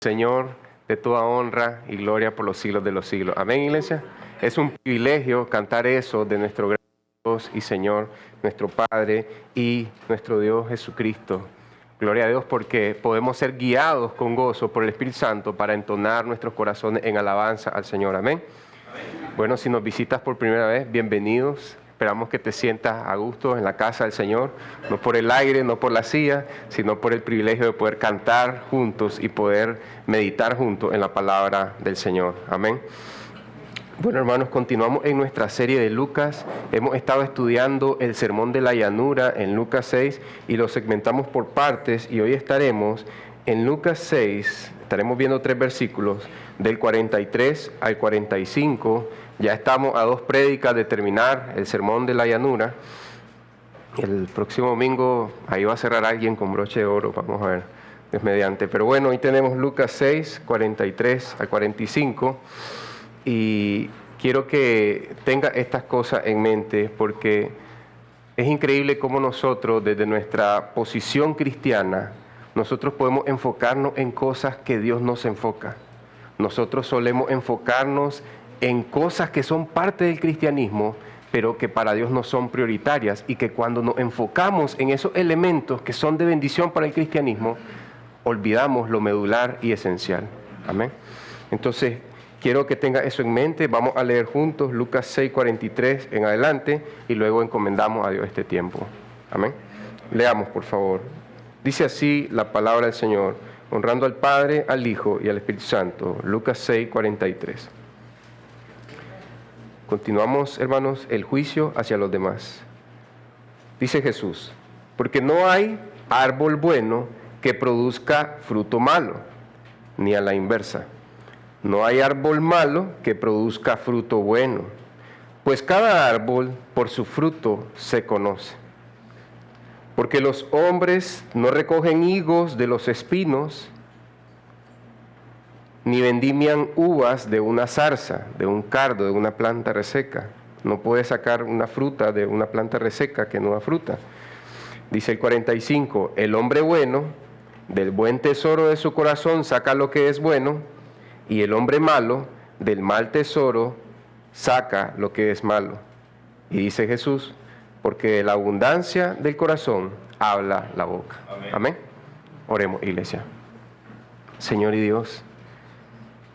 Señor, de toda honra y gloria por los siglos de los siglos. Amén, iglesia. Es un privilegio cantar eso de nuestro gran Dios y Señor, nuestro Padre y nuestro Dios Jesucristo. Gloria a Dios porque podemos ser guiados con gozo por el Espíritu Santo para entonar nuestros corazones en alabanza al Señor. Amén. Bueno, si nos visitas por primera vez, bienvenidos. Esperamos que te sientas a gusto en la casa del Señor, no por el aire, no por la silla, sino por el privilegio de poder cantar juntos y poder meditar juntos en la palabra del Señor. Amén. Bueno, hermanos, continuamos en nuestra serie de Lucas. Hemos estado estudiando el Sermón de la Llanura en Lucas 6 y lo segmentamos por partes, y hoy estaremos en Lucas 6, estaremos viendo 3 versículos, del 43 al 45. Ya estamos a 2 prédicas de terminar el Sermón de la Llanura. El próximo domingo ahí va a cerrar alguien con broche de oro, vamos a ver, es mediante. Pero bueno, hoy tenemos Lucas 6, 43 al 45, y quiero que tenga estas cosas en mente porque es increíble cómo nosotros, desde nuestra posición cristiana, nosotros podemos enfocarnos en cosas que Dios nos enfoca. Nosotros solemos enfocarnos en cosas que son parte del cristianismo, pero que para Dios no son prioritarias, y que cuando nos enfocamos en esos elementos que son de bendición para el cristianismo, olvidamos lo medular y esencial. Amén. Entonces, quiero que tenga eso en mente. Vamos a leer juntos Lucas 6, 43 en adelante, y luego encomendamos a Dios este tiempo. Amén. Leamos, por favor. Dice así la palabra del Señor, honrando al Padre, al Hijo y al Espíritu Santo. Lucas 6, 43. Continuamos, hermanos, el juicio hacia los demás. Dice Jesús, porque no hay árbol bueno que produzca fruto malo, ni a la inversa. No hay árbol malo que produzca fruto bueno, pues cada árbol por su fruto se conoce. Porque los hombres no recogen higos de los espinos, ni vendimian uvas de una zarza, de un cardo, de una planta reseca. No puede sacar una fruta de una planta reseca que no da fruta. Dice el 45, el hombre bueno, del buen tesoro de su corazón saca lo que es bueno, y el hombre malo, del mal tesoro, saca lo que es malo. Y dice Jesús, porque de la abundancia del corazón habla la boca. Amén. Amén. Oremos, iglesia. Señor y Dios,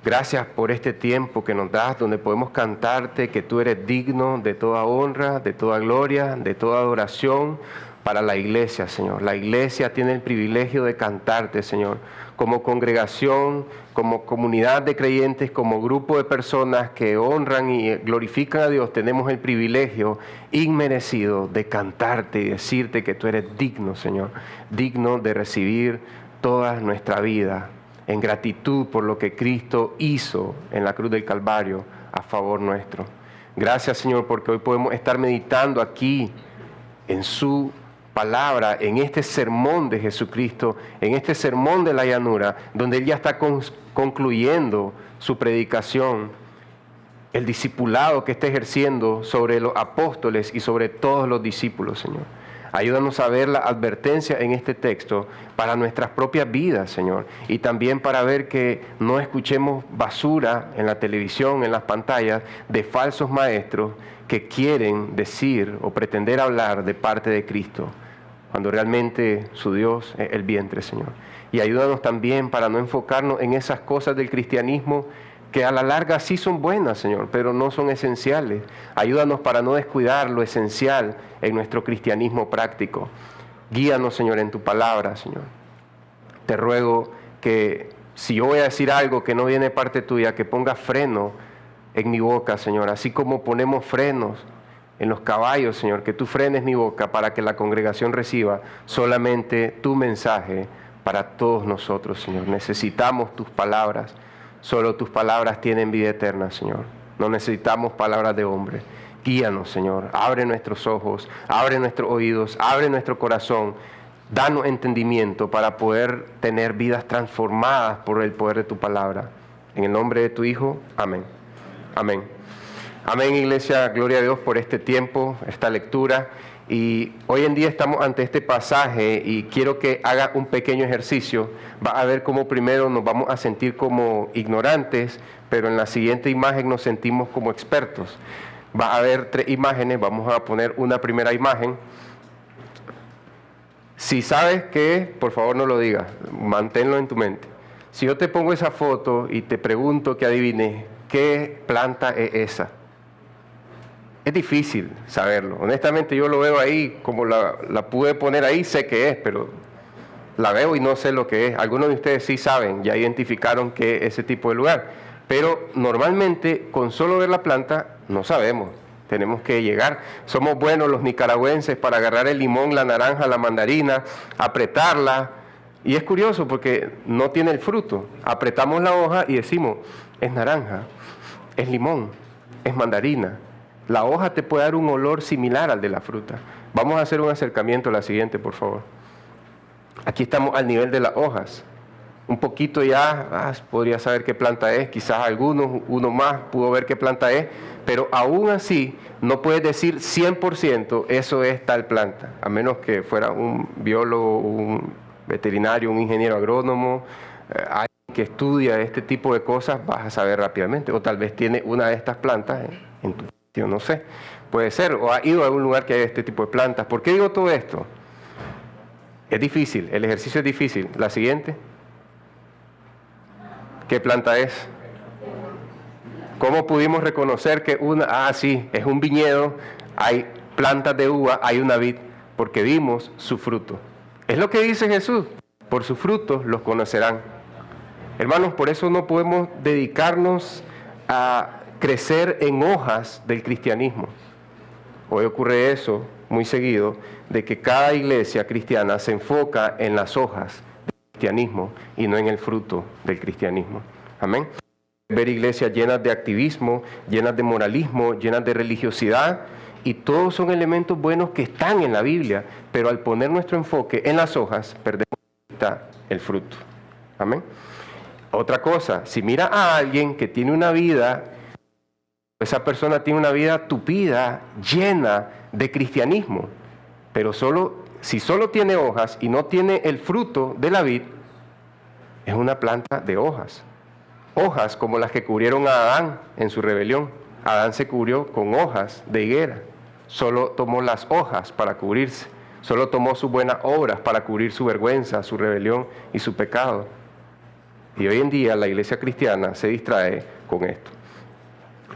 gracias por este tiempo que nos das, donde podemos cantarte que tú eres digno de toda honra, de toda gloria, de toda adoración para la iglesia, Señor. La iglesia tiene el privilegio de cantarte, Señor, como congregación, como comunidad de creyentes, como grupo de personas que honran y glorifican a Dios. Tenemos el privilegio inmerecido de cantarte y decirte que tú eres digno, Señor, digno de recibir toda nuestra vida en gratitud por lo que Cristo hizo en la cruz del Calvario a favor nuestro. Gracias, Señor, porque hoy podemos estar meditando aquí en su palabra, en este sermón de Jesucristo, en este sermón de la llanura, donde Él ya está concluyendo su predicación, el discipulado que está ejerciendo sobre los apóstoles y sobre todos los discípulos, Señor. Ayúdanos a ver la advertencia en este texto para nuestras propias vidas, Señor, y también para ver que no escuchemos basura en la televisión, en las pantallas, de falsos maestros que quieren decir o pretender hablar de parte de Cristo, cuando realmente su Dios es el vientre, Señor. Y ayúdanos también para no enfocarnos en esas cosas del cristianismo que a la larga sí son buenas, Señor, pero no son esenciales. Ayúdanos para no descuidar lo esencial en nuestro cristianismo práctico. Guíanos, Señor, en tu palabra, Señor. Te ruego que si yo voy a decir algo que no viene de parte tuya, que ponga freno en mi boca, Señor, así como ponemos frenos en los caballos, Señor, que tú frenes mi boca para que la congregación reciba solamente tu mensaje para todos nosotros, Señor. Necesitamos tus palabras. Solo tus palabras tienen vida eterna, Señor. No necesitamos palabras de hombre. Guíanos, Señor. Abre nuestros ojos, abre nuestros oídos, abre nuestro corazón. Danos entendimiento para poder tener vidas transformadas por el poder de tu palabra. En el nombre de tu Hijo, amén. Amén. Amén, iglesia. Gloria a Dios por este tiempo, esta lectura. Y hoy en día estamos ante este pasaje y quiero que haga un pequeño ejercicio. Va a ver cómo primero nos vamos a sentir como ignorantes, pero en la siguiente imagen nos sentimos como expertos. Va a haber 3 imágenes, vamos a poner una primera imagen. Si sabes qué es, por favor no lo digas, manténlo en tu mente. Si yo te pongo esa foto y te pregunto que adivines, ¿qué planta es esa? Es difícil saberlo. Honestamente yo lo veo ahí, como la pude poner ahí, sé qué es, pero la veo y no sé lo que es. Algunos de ustedes sí saben, ya identificaron que es ese tipo de lugar. Pero normalmente con solo ver la planta no sabemos. Tenemos que llegar. Somos buenos los nicaragüenses para agarrar el limón, la naranja, la mandarina, apretarla. Y es curioso porque no tiene el fruto. Apretamos la hoja y decimos, es naranja, es limón, es mandarina. La hoja te puede dar un olor similar al de la fruta. Vamos a hacer un acercamiento a la siguiente, por favor. Aquí estamos al nivel de las hojas. Un poquito ya podría saber qué planta es, quizás uno más pudo ver qué planta es, pero aún así no puedes decir 100% eso es tal planta, a menos que fuera un biólogo, un veterinario, un ingeniero agrónomo, alguien que estudia este tipo de cosas, vas a saber rápidamente. O tal vez tiene una de estas plantas en tu sitio, no sé, puede ser, o ha ido a algún lugar que hay este tipo de plantas. ¿Por qué digo todo esto? Es difícil, el ejercicio es difícil. La siguiente. ¿Qué planta es? ¿Cómo pudimos reconocer que sí, es un viñedo, hay plantas de uva, hay una vid? Porque vimos su fruto. Es lo que dice Jesús, por sus frutos los conocerán. Hermanos, por eso no podemos dedicarnos a crecer en hojas del cristianismo. Hoy ocurre eso muy seguido, de que cada iglesia cristiana se enfoca en las hojas cristianismo y no en el fruto del cristianismo. Amén. Ver iglesias llenas de activismo, llenas de moralismo, llenas de religiosidad, y todos son elementos buenos que están en la Biblia, pero al poner nuestro enfoque en las hojas, perdemos de vista el fruto. Amén. Otra cosa, si mira a alguien que tiene una vida, esa persona tiene una vida tupida, llena de cristianismo, pero si solo tiene hojas y no tiene el fruto de la vid, es una planta de hojas. Hojas como las que cubrieron a Adán en su rebelión. Adán se cubrió con hojas de higuera. Solo tomó las hojas para cubrirse. Solo tomó sus buenas obras para cubrir su vergüenza, su rebelión y su pecado. Y hoy en día la iglesia cristiana se distrae con esto.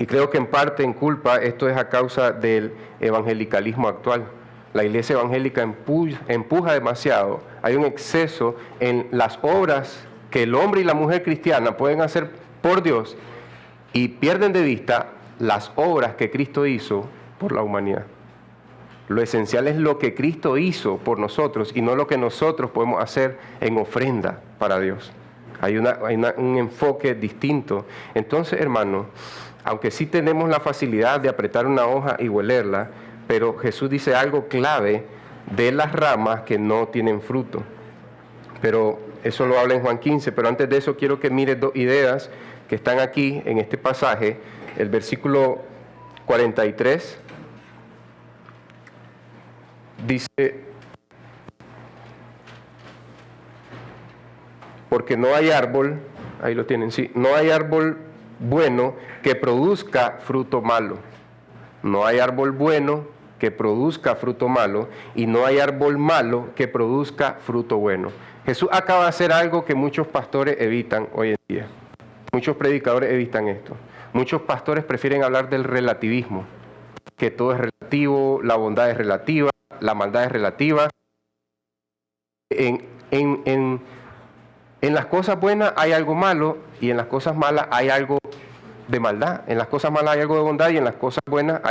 Y creo que en parte, en culpa, esto es a causa del evangelicalismo actual. La iglesia evangélica empuja demasiado. Hay un exceso en las obras que el hombre y la mujer cristiana pueden hacer por Dios y pierden de vista las obras que Cristo hizo por la humanidad. Lo esencial es lo que Cristo hizo por nosotros y no lo que nosotros podemos hacer en ofrenda para Dios. Hay un enfoque distinto. Entonces, hermanos, aunque sí tenemos la facilidad de apretar una hoja y huelerla, pero Jesús dice algo clave de las ramas que no tienen fruto. Pero eso lo habla en Juan 15, pero antes de eso quiero que mires 2 ideas que están aquí en este pasaje. El versículo 43 dice, porque no hay árbol, ahí lo tienen, sí, no hay árbol bueno que produzca fruto malo. No hay árbol bueno que produzca fruto malo y no hay árbol malo que produzca fruto bueno. Jesús acaba de hacer algo que muchos pastores evitan hoy en día. Muchos predicadores evitan esto. Muchos pastores prefieren hablar del relativismo, que todo es relativo, la bondad es relativa, la maldad es relativa. En las cosas buenas hay algo malo y en las cosas malas hay algo de maldad. En las cosas malas hay algo de bondad y en las cosas buenas hay...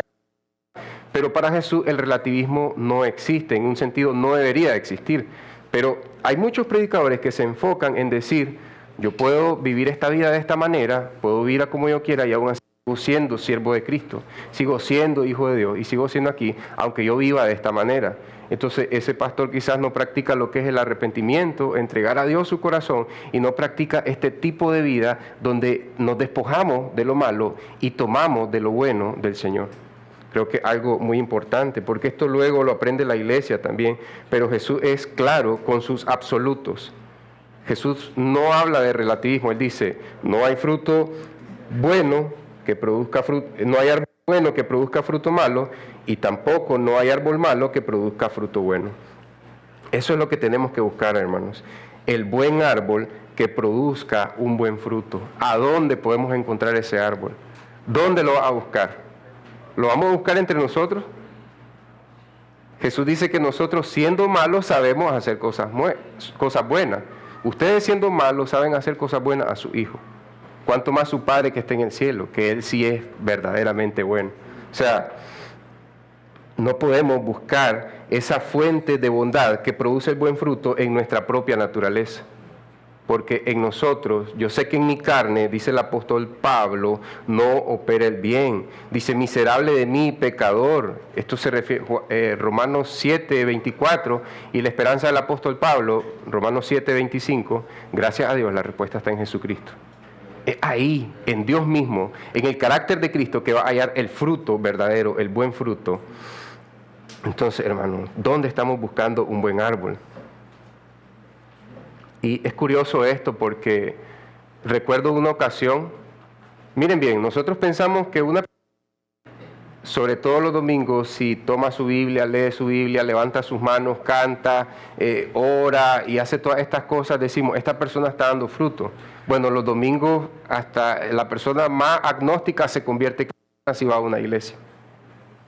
Pero para Jesús el relativismo no existe, en un sentido no debería existir. Pero hay muchos predicadores que se enfocan en decir, yo puedo vivir esta vida de esta manera, puedo vivir como yo quiera y aún así sigo siendo siervo de Cristo, sigo siendo hijo de Dios y sigo siendo aquí, aunque yo viva de esta manera. Entonces ese pastor quizás no practica lo que es el arrepentimiento, entregar a Dios su corazón, y no practica este tipo de vida donde nos despojamos de lo malo y tomamos de lo bueno del Señor. Creo que algo muy importante, porque esto luego lo aprende la iglesia también, pero Jesús es claro con sus absolutos. Jesús no habla de relativismo, Él dice, no hay fruto bueno que produzca fruto, no hay árbol bueno que produzca fruto malo, y tampoco no hay árbol malo que produzca fruto bueno. Eso es lo que tenemos que buscar, hermanos. El buen árbol que produzca un buen fruto. ¿A dónde podemos encontrar ese árbol? ¿Dónde lo vas a buscar? ¿Lo vamos a buscar entre nosotros? Jesús dice que nosotros, siendo malos, sabemos hacer cosas buenas. Ustedes, siendo malos, saben hacer cosas buenas a su Hijo. Cuanto más su Padre que está en el cielo, que Él sí es verdaderamente bueno. O sea, no podemos buscar esa fuente de bondad que produce el buen fruto en nuestra propia naturaleza. Porque en nosotros, yo sé que en mi carne, dice el apóstol Pablo, no opera el bien. Dice, miserable de mí, pecador. Esto se refiere a Romanos 7, 24, y la esperanza del apóstol Pablo, Romanos 7, 25, gracias a Dios, la respuesta está en Jesucristo. Es ahí, en Dios mismo, en el carácter de Cristo, que va a hallar el fruto verdadero, el buen fruto. Entonces, hermanos, ¿dónde estamos buscando un buen árbol? Y es curioso esto porque recuerdo una ocasión, miren bien, nosotros pensamos que sobre todo los domingos, si toma su Biblia, lee su Biblia, levanta sus manos, canta, ora y hace todas estas cosas, decimos, esta persona está dando fruto. Bueno, los domingos hasta la persona más agnóstica se convierte en cristiana si va a una iglesia.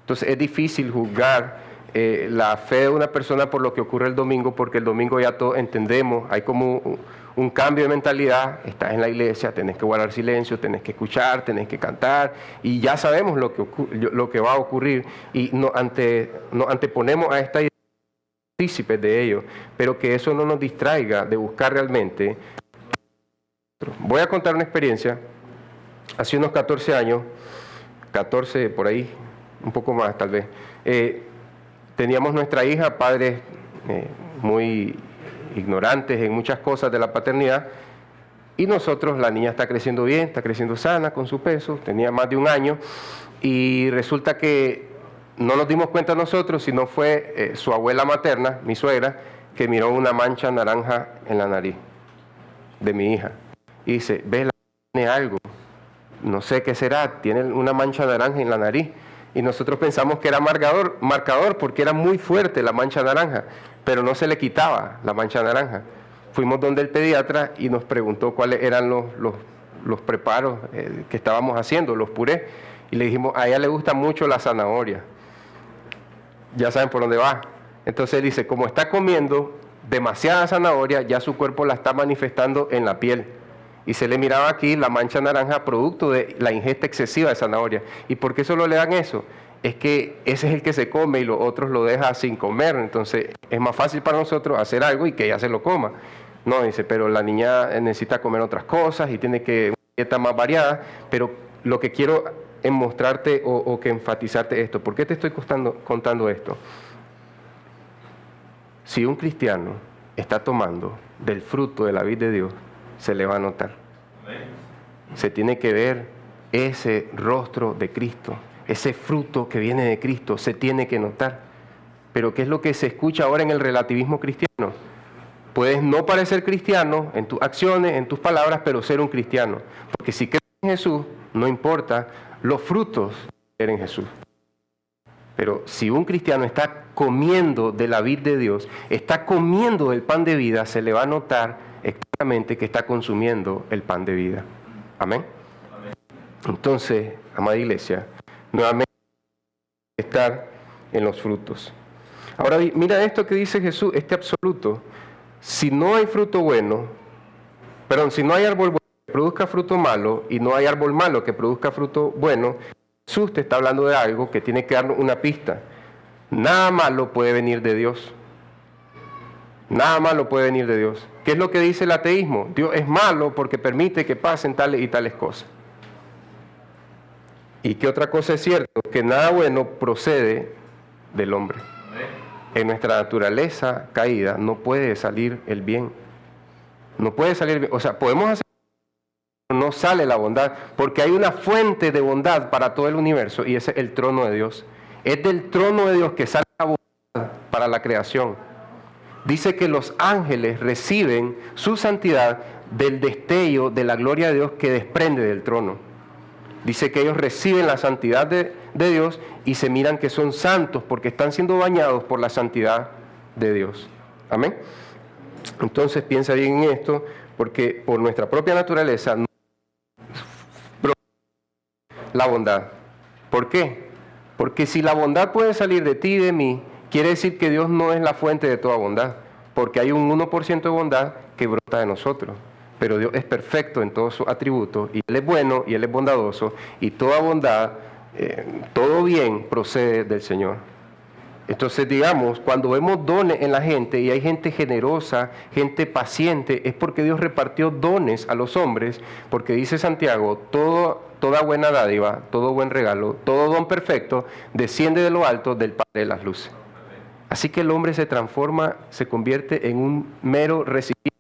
Entonces es difícil juzgar la fe de una persona por lo que ocurre el domingo, porque el domingo ya todos entendemos, hay como un cambio de mentalidad, estás en la iglesia, tenés que guardar silencio, tenés que escuchar, tenés que cantar, y ya sabemos lo que va a ocurrir, y nos anteponemos a esta idea, partícipes de ello, pero que eso no nos distraiga de buscar realmente. Voy a contar una experiencia, hace unos 14 años, 14 por ahí, un poco más tal vez, teníamos nuestra hija, padres muy ignorantes en muchas cosas de la paternidad, y nosotros, la niña está creciendo bien, está creciendo sana con su peso, tenía más de 1 año, y resulta que no nos dimos cuenta nosotros, sino fue su abuela materna, mi suegra, que miró una mancha naranja en la nariz de mi hija, y dice, ve, tiene algo, no sé qué será, tiene una mancha naranja en la nariz. Y nosotros pensamos que era marcador porque era muy fuerte la mancha naranja, pero no se le quitaba la mancha naranja. Fuimos donde el pediatra y nos preguntó cuáles eran los preparos que estábamos haciendo, los purés. Y le dijimos, a ella le gusta mucho la zanahoria. Ya saben por dónde va. Entonces él dice, como está comiendo demasiada zanahoria, ya su cuerpo la está manifestando en la piel. Y se le miraba aquí la mancha naranja producto de la ingesta excesiva de zanahoria. ¿Y por qué solo le dan eso? Es que ese es el que se come y los otros lo deja sin comer. Entonces es más fácil para nosotros hacer algo y que ella se lo coma. No, dice, pero la niña necesita comer otras cosas y tiene que una dieta más variada. Pero lo que quiero es mostrarte o que enfatizarte esto. ¿Por qué te estoy contando esto? Si un cristiano está tomando del fruto de la vid de Dios, se le va a notar. Se tiene que ver ese rostro de Cristo, ese fruto que viene de Cristo, se tiene que notar. Pero ¿qué es lo que se escucha ahora en el relativismo cristiano? Puedes no parecer cristiano en tus acciones, en tus palabras, pero ser un cristiano. Porque si crees en Jesús, no importa los frutos de creer en Jesús. Pero si un cristiano está comiendo de la vid de Dios, está comiendo del pan de vida, se le va a notar exactamente que está consumiendo el pan de vida. Amén. Entonces, amada iglesia, nuevamente estar en los frutos. Ahora mira esto que dice Jesús, este absoluto. Si no hay fruto bueno, si no hay árbol bueno que produzca fruto malo y no hay árbol malo que produzca fruto bueno, Jesús te está hablando de algo que tiene que darnos una pista. Nada malo puede venir de Dios. Nada malo puede venir de Dios. ¿Qué es lo que dice el ateísmo? Dios es malo porque permite que pasen tales y tales cosas. ¿Y qué otra cosa es cierto? Que nada bueno procede del hombre. En nuestra naturaleza caída no puede salir el bien. No puede salir bien. O sea, podemos hacer no sale la bondad, porque hay una fuente de bondad para todo el universo y ese es el trono de Dios. Es del trono de Dios que sale la bondad para la creación. Dice que los ángeles reciben su santidad del destello de la gloria de Dios que desprende del trono. Dice que ellos reciben la santidad de Dios y se miran que son santos porque están siendo bañados por la santidad de Dios. Amén. Entonces piensa bien en esto, porque por nuestra propia naturaleza no la bondad. ¿Por qué? Porque si la bondad puede salir de ti y de mí, quiere decir que Dios no es la fuente de toda bondad, porque hay un 1% de bondad que brota de nosotros. Pero Dios es perfecto en todos sus atributos, y Él es bueno, y Él es bondadoso, y toda bondad, todo bien procede del Señor. Entonces, digamos, cuando vemos dones en la gente, y hay gente generosa, gente paciente, es porque Dios repartió dones a los hombres, porque dice Santiago, toda buena dádiva, todo buen regalo, todo don perfecto, desciende de lo alto del Padre de las luces. Así que el hombre se transforma, se convierte en un mero recipiente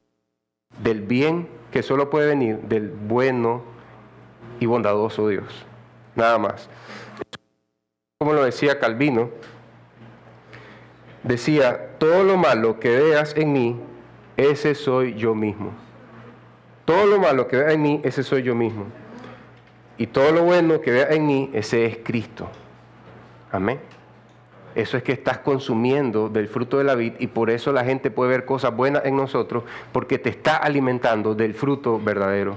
del bien que solo puede venir del bueno y bondadoso Dios. Nada más. Como lo decía Calvino, decía, todo lo malo que veas en mí, ese soy yo mismo. Todo lo malo que veas en mí, ese soy yo mismo. Y todo lo bueno que veas en mí, ese es Cristo. Amén. Eso es que estás consumiendo del fruto de la vid y por eso la gente puede ver cosas buenas en nosotros, porque te está alimentando del fruto verdadero.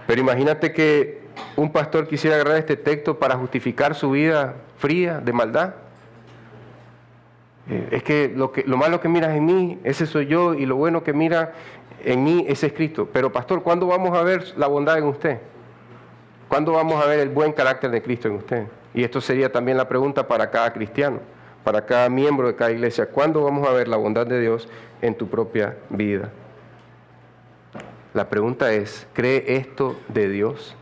Pero imagínate que un pastor quisiera agarrar este texto para justificar su vida fría de maldad. Es que lo malo que miras en mí, ese soy yo, y lo bueno que mira en mí, ese es Cristo. Pero pastor, ¿cuándo vamos a ver la bondad en usted? ¿Cuándo vamos a ver el buen carácter de Cristo en usted? Y esto sería también la pregunta para cada cristiano, para cada miembro de cada iglesia. ¿Cuándo vamos a ver la bondad de Dios en tu propia vida? La pregunta es, ¿cree esto de Dios?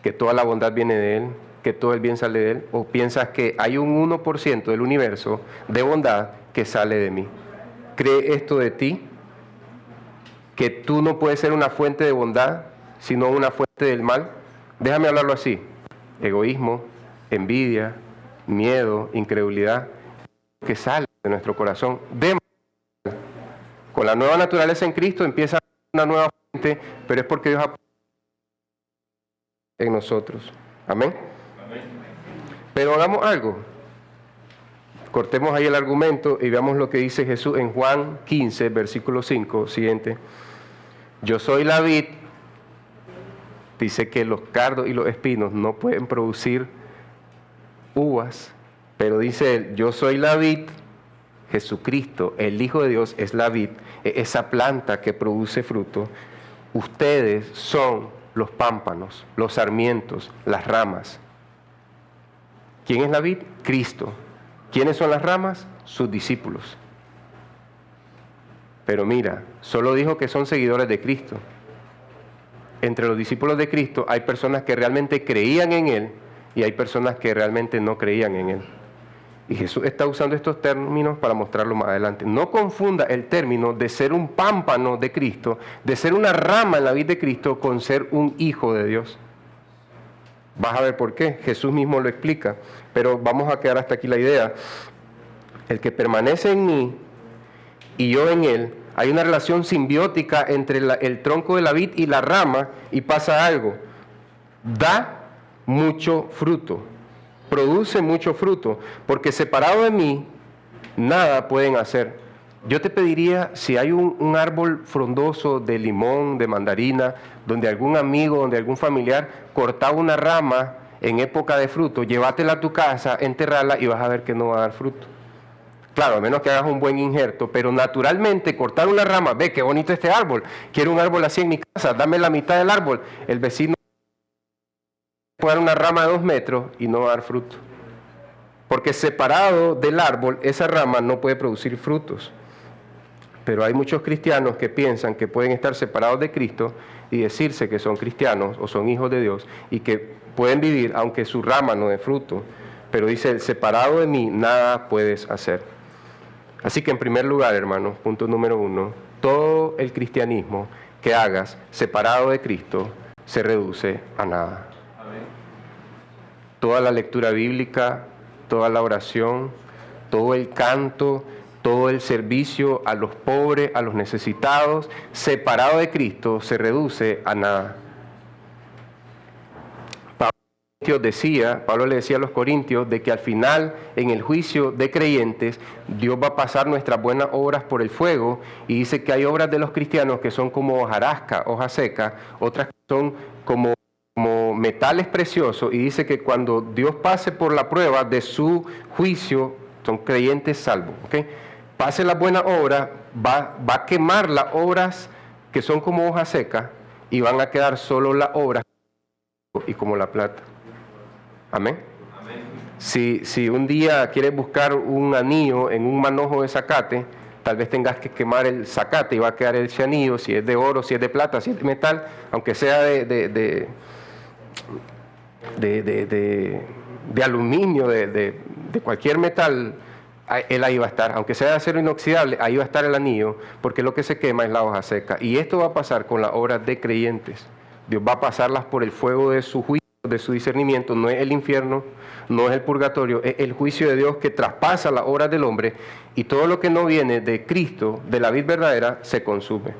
¿Que toda la bondad viene de Él? ¿Que todo el bien sale de Él? ¿O piensas que hay un 1% del universo de bondad que sale de mí? ¿Cree esto de ti? ¿Que tú no puedes ser una fuente de bondad, sino una fuente del mal? Déjame hablarlo así. Egoísmo, envidia, miedo, incredulidad, que sale de nuestro corazón. Con la nueva naturaleza en Cristo empieza una nueva fuente, pero es porque Dios ha puesto en nosotros. Amén. Pero hagamos algo. Cortemos ahí el argumento y veamos lo que dice Jesús en Juan 15, versículo 5, siguiente. Yo soy la vid. Dice que los cardos y los espinos no pueden producir uvas, pero dice él, yo soy la vid, Jesucristo, el Hijo de Dios es la vid, esa planta que produce fruto. Ustedes son los pámpanos, los sarmientos, las ramas. ¿Quién es la vid? Cristo. ¿Quiénes son las ramas? Sus discípulos. Pero mira, solo dijo que son seguidores de Cristo. Entre los discípulos de Cristo hay personas que realmente creían en Él y hay personas que realmente no creían en Él. Y Jesús está usando estos términos para mostrarlo más adelante. No confunda el término de ser un pámpano de Cristo, de ser una rama en la vid de Cristo, con ser un hijo de Dios. Vas a ver por qué. Jesús mismo lo explica. Pero vamos a quedar hasta aquí la idea. El que permanece en mí y yo en él, hay una relación simbiótica entre el tronco de la vid y la rama, y pasa algo. Da mucho fruto. Produce mucho fruto. Porque separado de mí, nada pueden hacer. Yo te pediría, si hay un árbol frondoso de limón, de mandarina, donde algún amigo, donde algún familiar cortaba una rama en época de fruto, llévatela a tu casa, enterrarla y vas a ver que no va a dar fruto. Claro, a menos que hagas un buen injerto, pero naturalmente cortar una rama, ve qué bonito este árbol, quiero un árbol así en mi casa, dame la mitad del árbol. El vecino puede dar una rama de 2 metros y no va a dar fruto. Porque separado del árbol, esa rama no puede producir frutos. Pero hay muchos cristianos que piensan que pueden estar separados de Cristo y decirse que son cristianos o son hijos de Dios y que pueden vivir aunque su rama no dé fruto. Pero dice, separado de mí, nada puedes hacer. Así que en primer lugar, hermanos, punto número 1, todo el cristianismo que hagas separado de Cristo se reduce a nada. Amén. Toda la lectura bíblica, toda la oración, todo el canto, todo el servicio a los pobres, a los necesitados, separado de Cristo, se reduce a nada. Pablo le decía a los corintios de que al final, en el juicio de creyentes, Dios va a pasar nuestras buenas obras por el fuego, y dice que hay obras de los cristianos que son como hojarasca, hoja seca, otras que son como metales preciosos, y dice que cuando Dios pase por la prueba de su juicio, son creyentes salvos, ¿okay? Pase la buena obra, va a quemar las obras que son como hoja seca, y van a quedar solo las obras y como la plata. Amén. Amén. Si un día quieres buscar un anillo en un manojo de zacate, tal vez tengas que quemar el zacate y va a quedar ese anillo, si es de oro, si es de plata, si es de metal, aunque sea de aluminio, de cualquier metal, él ahí va a estar. Aunque sea de acero inoxidable, ahí va a estar el anillo, porque lo que se quema es la hoja seca. Y esto va a pasar con las obras de creyentes. Dios va a pasarlas por el fuego de su juicio, de su discernimiento. No es el infierno, no es el purgatorio, es el juicio de Dios que traspasa las obras del hombre, y todo lo que no viene de Cristo, de la vid verdadera, se consume.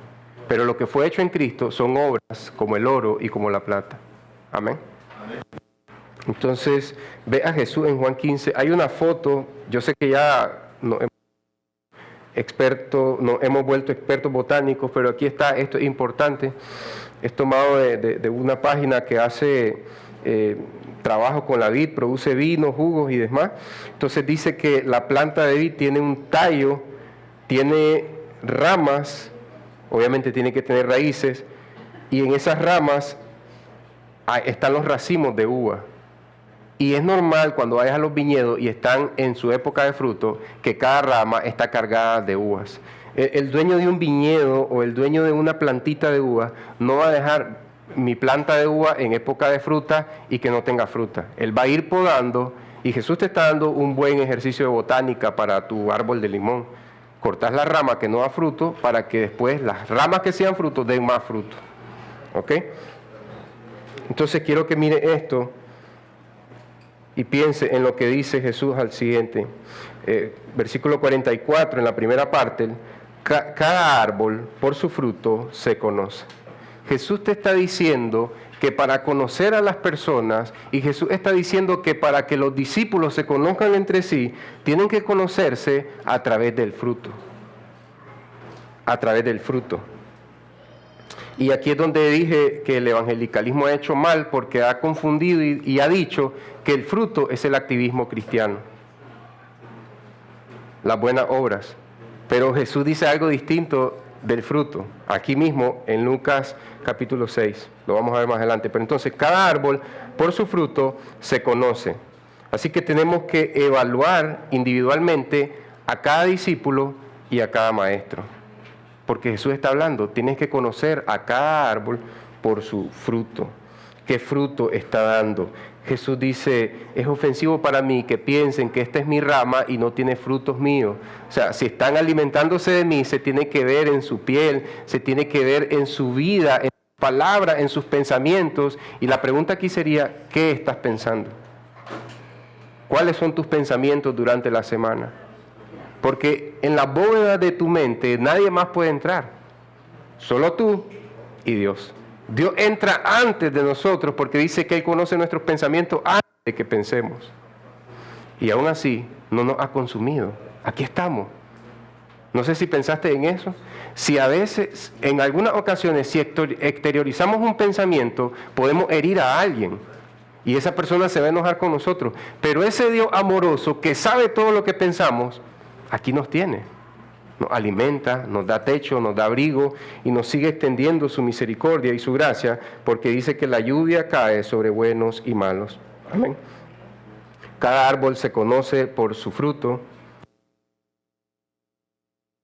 Pero lo que fue hecho en Cristo son obras como el oro y como la plata. Amén. Amén. Entonces, ve a Jesús en Juan 15. Hay una foto, yo sé que ya nos hemos vuelto expertos botánicos, pero aquí está, esto es importante. Es tomado de una página que hace trabajo con la vid, produce vino, jugos y demás. Entonces dice que la planta de vid tiene un tallo, tiene ramas, obviamente tiene que tener raíces, y en esas ramas están los racimos de uva. Y es normal cuando vayas a los viñedos y están en su época de fruto, que cada rama está cargada de uvas. El dueño de un viñedo o el dueño de una plantita de uva no va a dejar mi planta de uva en época de fruta y que no tenga fruta. Él va a ir podando, y Jesús te está dando un buen ejercicio de botánica para tu árbol de limón. Cortas la rama que no da fruto para que después las ramas que sean frutos den más fruto. ¿Ok? Entonces quiero que mire esto y piense en lo que dice Jesús al siguiente. Versículo 44, en la primera parte: cada árbol por su fruto se conoce. Jesús te está diciendo que para conocer a las personas, y Jesús está diciendo que para que los discípulos se conozcan entre sí, tienen que conocerse a través del fruto. A través del fruto. Y aquí es donde dije que el evangelicalismo ha hecho mal, porque ha confundido y ha dicho que el fruto es el activismo cristiano, las buenas obras. Pero Jesús dice algo distinto del fruto, aquí mismo en Lucas capítulo 6, lo vamos a ver más adelante. Pero entonces, cada árbol por su fruto se conoce. Así que tenemos que evaluar individualmente a cada discípulo y a cada maestro. Porque Jesús está hablando, tienes que conocer a cada árbol por su fruto. ¿Qué fruto está dando? Jesús dice, es ofensivo para mí que piensen que esta es mi rama y no tiene frutos míos. O sea, si están alimentándose de mí, se tiene que ver en su piel, se tiene que ver en su vida, en sus palabras, en sus pensamientos. Y la pregunta aquí sería, ¿qué estás pensando? ¿Cuáles son tus pensamientos durante la semana? Porque en la bóveda de tu mente nadie más puede entrar, solo tú y Dios. Dios entra antes de nosotros porque dice que Él conoce nuestros pensamientos antes de que pensemos. Y aún así no nos ha consumido. Aquí estamos. No sé si pensaste en eso. Si a veces, en algunas ocasiones, si exteriorizamos un pensamiento, podemos herir a alguien. Y esa persona se va a enojar con nosotros. Pero ese Dios amoroso que sabe todo lo que pensamos, aquí nos tiene, nos alimenta, nos da techo, nos da abrigo y nos sigue extendiendo su misericordia y su gracia, porque dice que la lluvia cae sobre buenos y malos. Amén. Cada árbol se conoce por su fruto.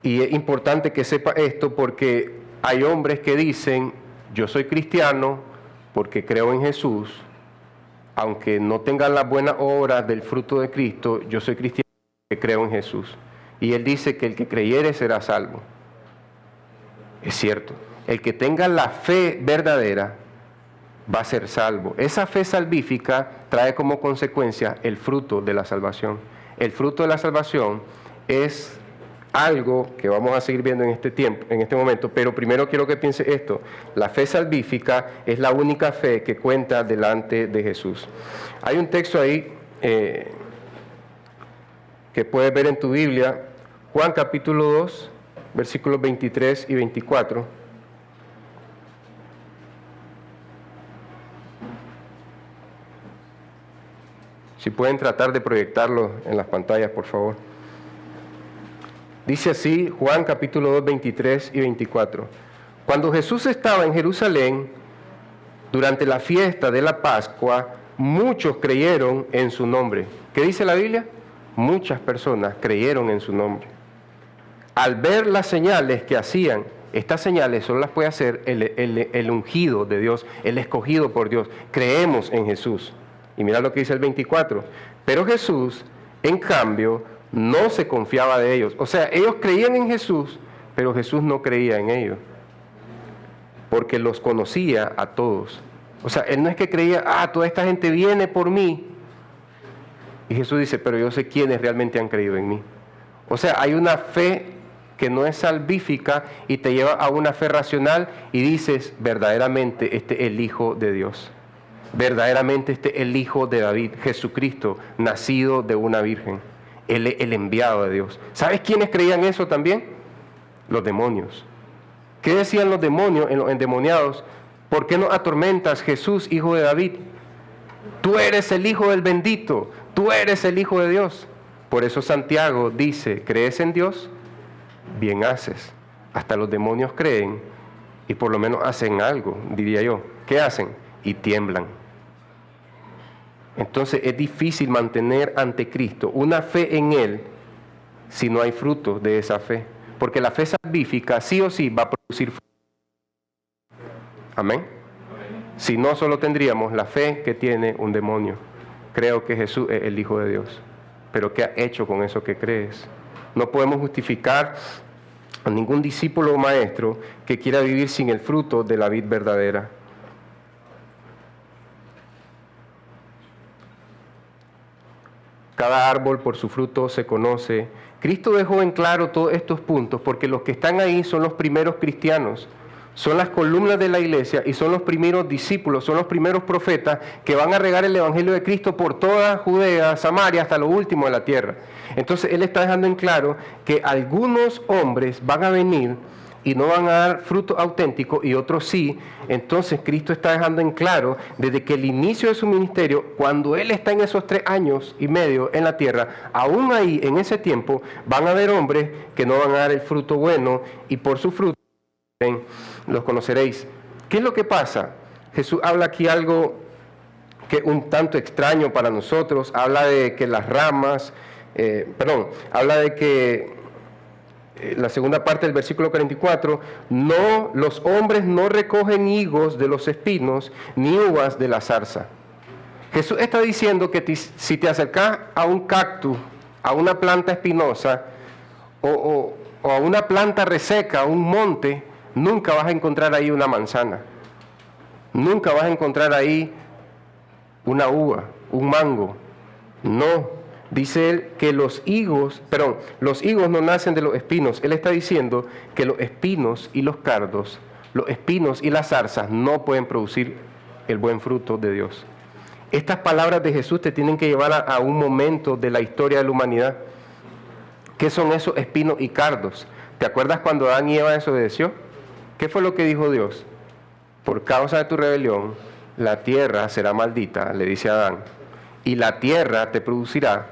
Y es importante que sepa esto porque hay hombres que dicen, yo soy cristiano porque creo en Jesús, aunque no tengan las buenas obras del fruto de Cristo, yo soy cristiano porque creo en Jesús. Y Él dice que el que creyere será salvo. Es cierto, el que tenga la fe verdadera va a ser salvo. Esa fe salvífica trae como consecuencia el fruto de la salvación. El fruto de la salvación es algo que vamos a seguir viendo en este tiempo, en este momento, pero primero quiero que piense esto: la fe salvífica es la única fe que cuenta delante de Jesús. Hay un texto ahí que puedes ver en tu Biblia, Juan capítulo 2, versículos 23 y 24. Si pueden tratar de proyectarlo en las pantallas, por favor. Dice así, Juan capítulo 2, 23 y 24. Cuando Jesús estaba en Jerusalén, durante la fiesta de la Pascua, muchos creyeron en su nombre. ¿Qué dice la Biblia? Muchas personas creyeron en su nombre. Al ver las señales que hacían, estas señales solo las puede hacer el ungido de Dios, el escogido por Dios. Creemos en Jesús. Y mira lo que dice el 24. Pero Jesús, en cambio, no se confiaba de ellos. O sea, ellos creían en Jesús, pero Jesús no creía en ellos, porque los conocía a todos. O sea, él no es que creía, toda esta gente viene por mí. Y Jesús dice, pero yo sé quiénes realmente han creído en mí. O sea, hay una fe que no es salvífica y te lleva a una fe racional y dices, verdaderamente este es el Hijo de Dios. Verdaderamente este es el Hijo de David, Jesucristo, nacido de una virgen. Él es el enviado de Dios. ¿Sabes quiénes creían eso también? Los demonios. ¿Qué decían los demonios en los endemoniados? ¿Por qué nos atormentas, Jesús, Hijo de David? Tú eres el Hijo del bendito, tú eres el Hijo de Dios. Por eso Santiago dice, ¿crees en Dios? Bien haces. Hasta los demonios creen y por lo menos hacen algo, diría yo. ¿Qué hacen? Y tiemblan. Entonces es difícil mantener ante Cristo una fe en Él si no hay fruto de esa fe. Porque la fe salvífica sí o sí va a producir fruto. Amén. Si no, solo tendríamos la fe que tiene un demonio. Creo que Jesús es el Hijo de Dios. Pero ¿qué has hecho con eso que crees? No podemos justificar a ningún discípulo o maestro que quiera vivir sin el fruto de la vid verdadera. Cada árbol por su fruto se conoce. Cristo dejó en claro todos estos puntos porque los que están ahí son los primeros cristianos, son las columnas de la iglesia y son los primeros discípulos, son los primeros profetas que van a regar el evangelio de Cristo por toda Judea, Samaria, hasta lo último de la tierra. Entonces Él está dejando en claro que algunos hombres van a venir y no van a dar fruto auténtico y otros sí. Entonces Cristo está dejando en claro desde que el inicio de su ministerio, cuando Él está en esos 3 años y medio en la tierra, aún ahí en ese tiempo van a haber hombres que no van a dar el fruto bueno y por su fruto los conoceréis. ¿Qué es lo que pasa? Jesús habla aquí algo que es un tanto extraño para nosotros. Habla de que las ramas, habla de que la segunda parte del versículo 44, no, los hombres no recogen higos de los espinos, ni uvas de la zarza. Jesús está diciendo que si te acercas a un cactus, a una planta espinosa, o a una planta reseca, a un monte, nunca vas a encontrar ahí una manzana. Nunca vas a encontrar ahí una uva, un mango. No. Dice él que los higos no nacen de los espinos. Él está diciendo que los espinos y los cardos, los espinos y las zarzas no pueden producir el buen fruto de Dios. Estas palabras de Jesús te tienen que llevar a un momento de la historia de la humanidad. ¿Qué son esos espinos y cardos? ¿Te acuerdas cuando Adán y Eva desobedeció? ¿Qué fue lo que dijo Dios? Por causa de tu rebelión, la tierra será maldita, le dice a Adán, y la tierra te producirá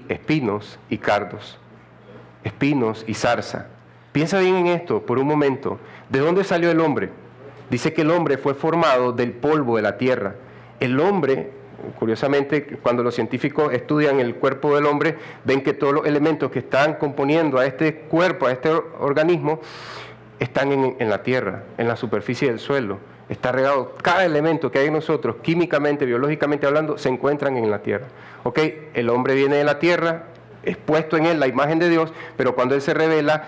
espinos y cardos, espinos y zarza. Piensa bien en esto por un momento. ¿De dónde salió el hombre? Dice que el hombre fue formado del polvo de la tierra. El hombre, curiosamente, cuando los científicos estudian el cuerpo del hombre, ven que todos los elementos que están componiendo a este cuerpo, a este organismo, están en la tierra, en la superficie del suelo. Está regado, cada elemento que hay en nosotros, químicamente, biológicamente hablando, se encuentran en la tierra. ¿Ok? El hombre viene de la tierra, es puesto en él la imagen de Dios, pero cuando él se revela,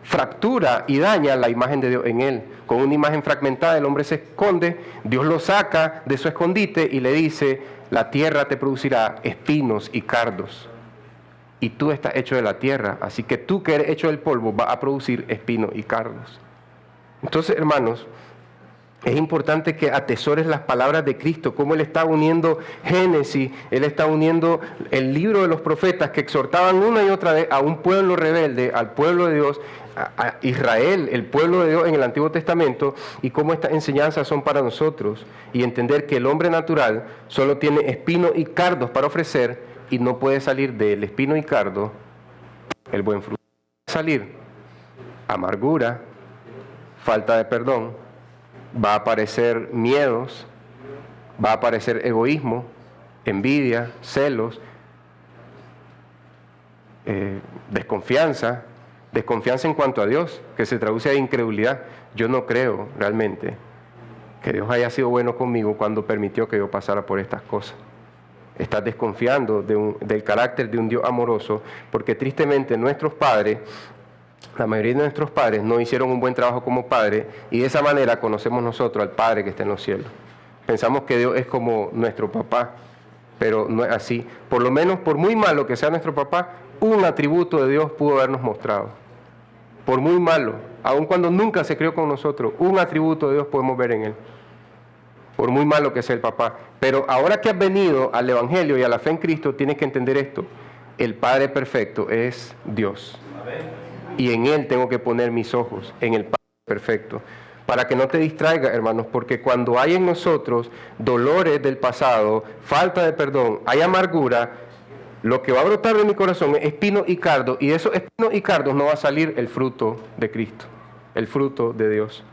fractura y daña la imagen de Dios en él. Con una imagen fragmentada el hombre se esconde, Dios lo saca de su escondite y le dice, la tierra te producirá espinos y cardos. Y tú estás hecho de la tierra, así que tú que eres hecho del polvo vas a producir espinos y cardos. Entonces, hermanos, es importante que atesores las palabras de Cristo, cómo Él está uniendo Génesis, Él está uniendo el libro de los profetas que exhortaban una y otra vez a un pueblo rebelde, al pueblo de Dios, a Israel, el pueblo de Dios en el Antiguo Testamento, y cómo estas enseñanzas son para nosotros, y entender que el hombre natural solo tiene espinos y cardos para ofrecer, y no puede salir del espino y cardo el buen fruto. Va a salir amargura, falta de perdón, va a aparecer miedos, va a aparecer egoísmo, envidia, celos, desconfianza en cuanto a Dios, que se traduce a incredulidad. Yo no creo realmente que Dios haya sido bueno conmigo cuando permitió que yo pasara por estas cosas. Estás desconfiando del carácter de un Dios amoroso, porque tristemente nuestros padres, la mayoría de nuestros padres no hicieron un buen trabajo como padres, y de esa manera conocemos nosotros al Padre que está en los cielos. Pensamos que Dios es como nuestro papá, pero no es así. Por lo menos, por muy malo que sea nuestro papá, un atributo de Dios pudo habernos mostrado. Por muy malo, aun cuando nunca se crió con nosotros, un atributo de Dios podemos ver en él. Por muy malo que sea el papá. Pero ahora que has venido al Evangelio y a la fe en Cristo, tienes que entender esto. El Padre perfecto es Dios. Y en Él tengo que poner mis ojos, en el Padre perfecto. Para que no te distraigas, hermanos, porque cuando hay en nosotros dolores del pasado, falta de perdón, hay amargura, lo que va a brotar de mi corazón es espino y cardo, y de esos espinos y cardos no va a salir el fruto de Cristo, el fruto de Dios.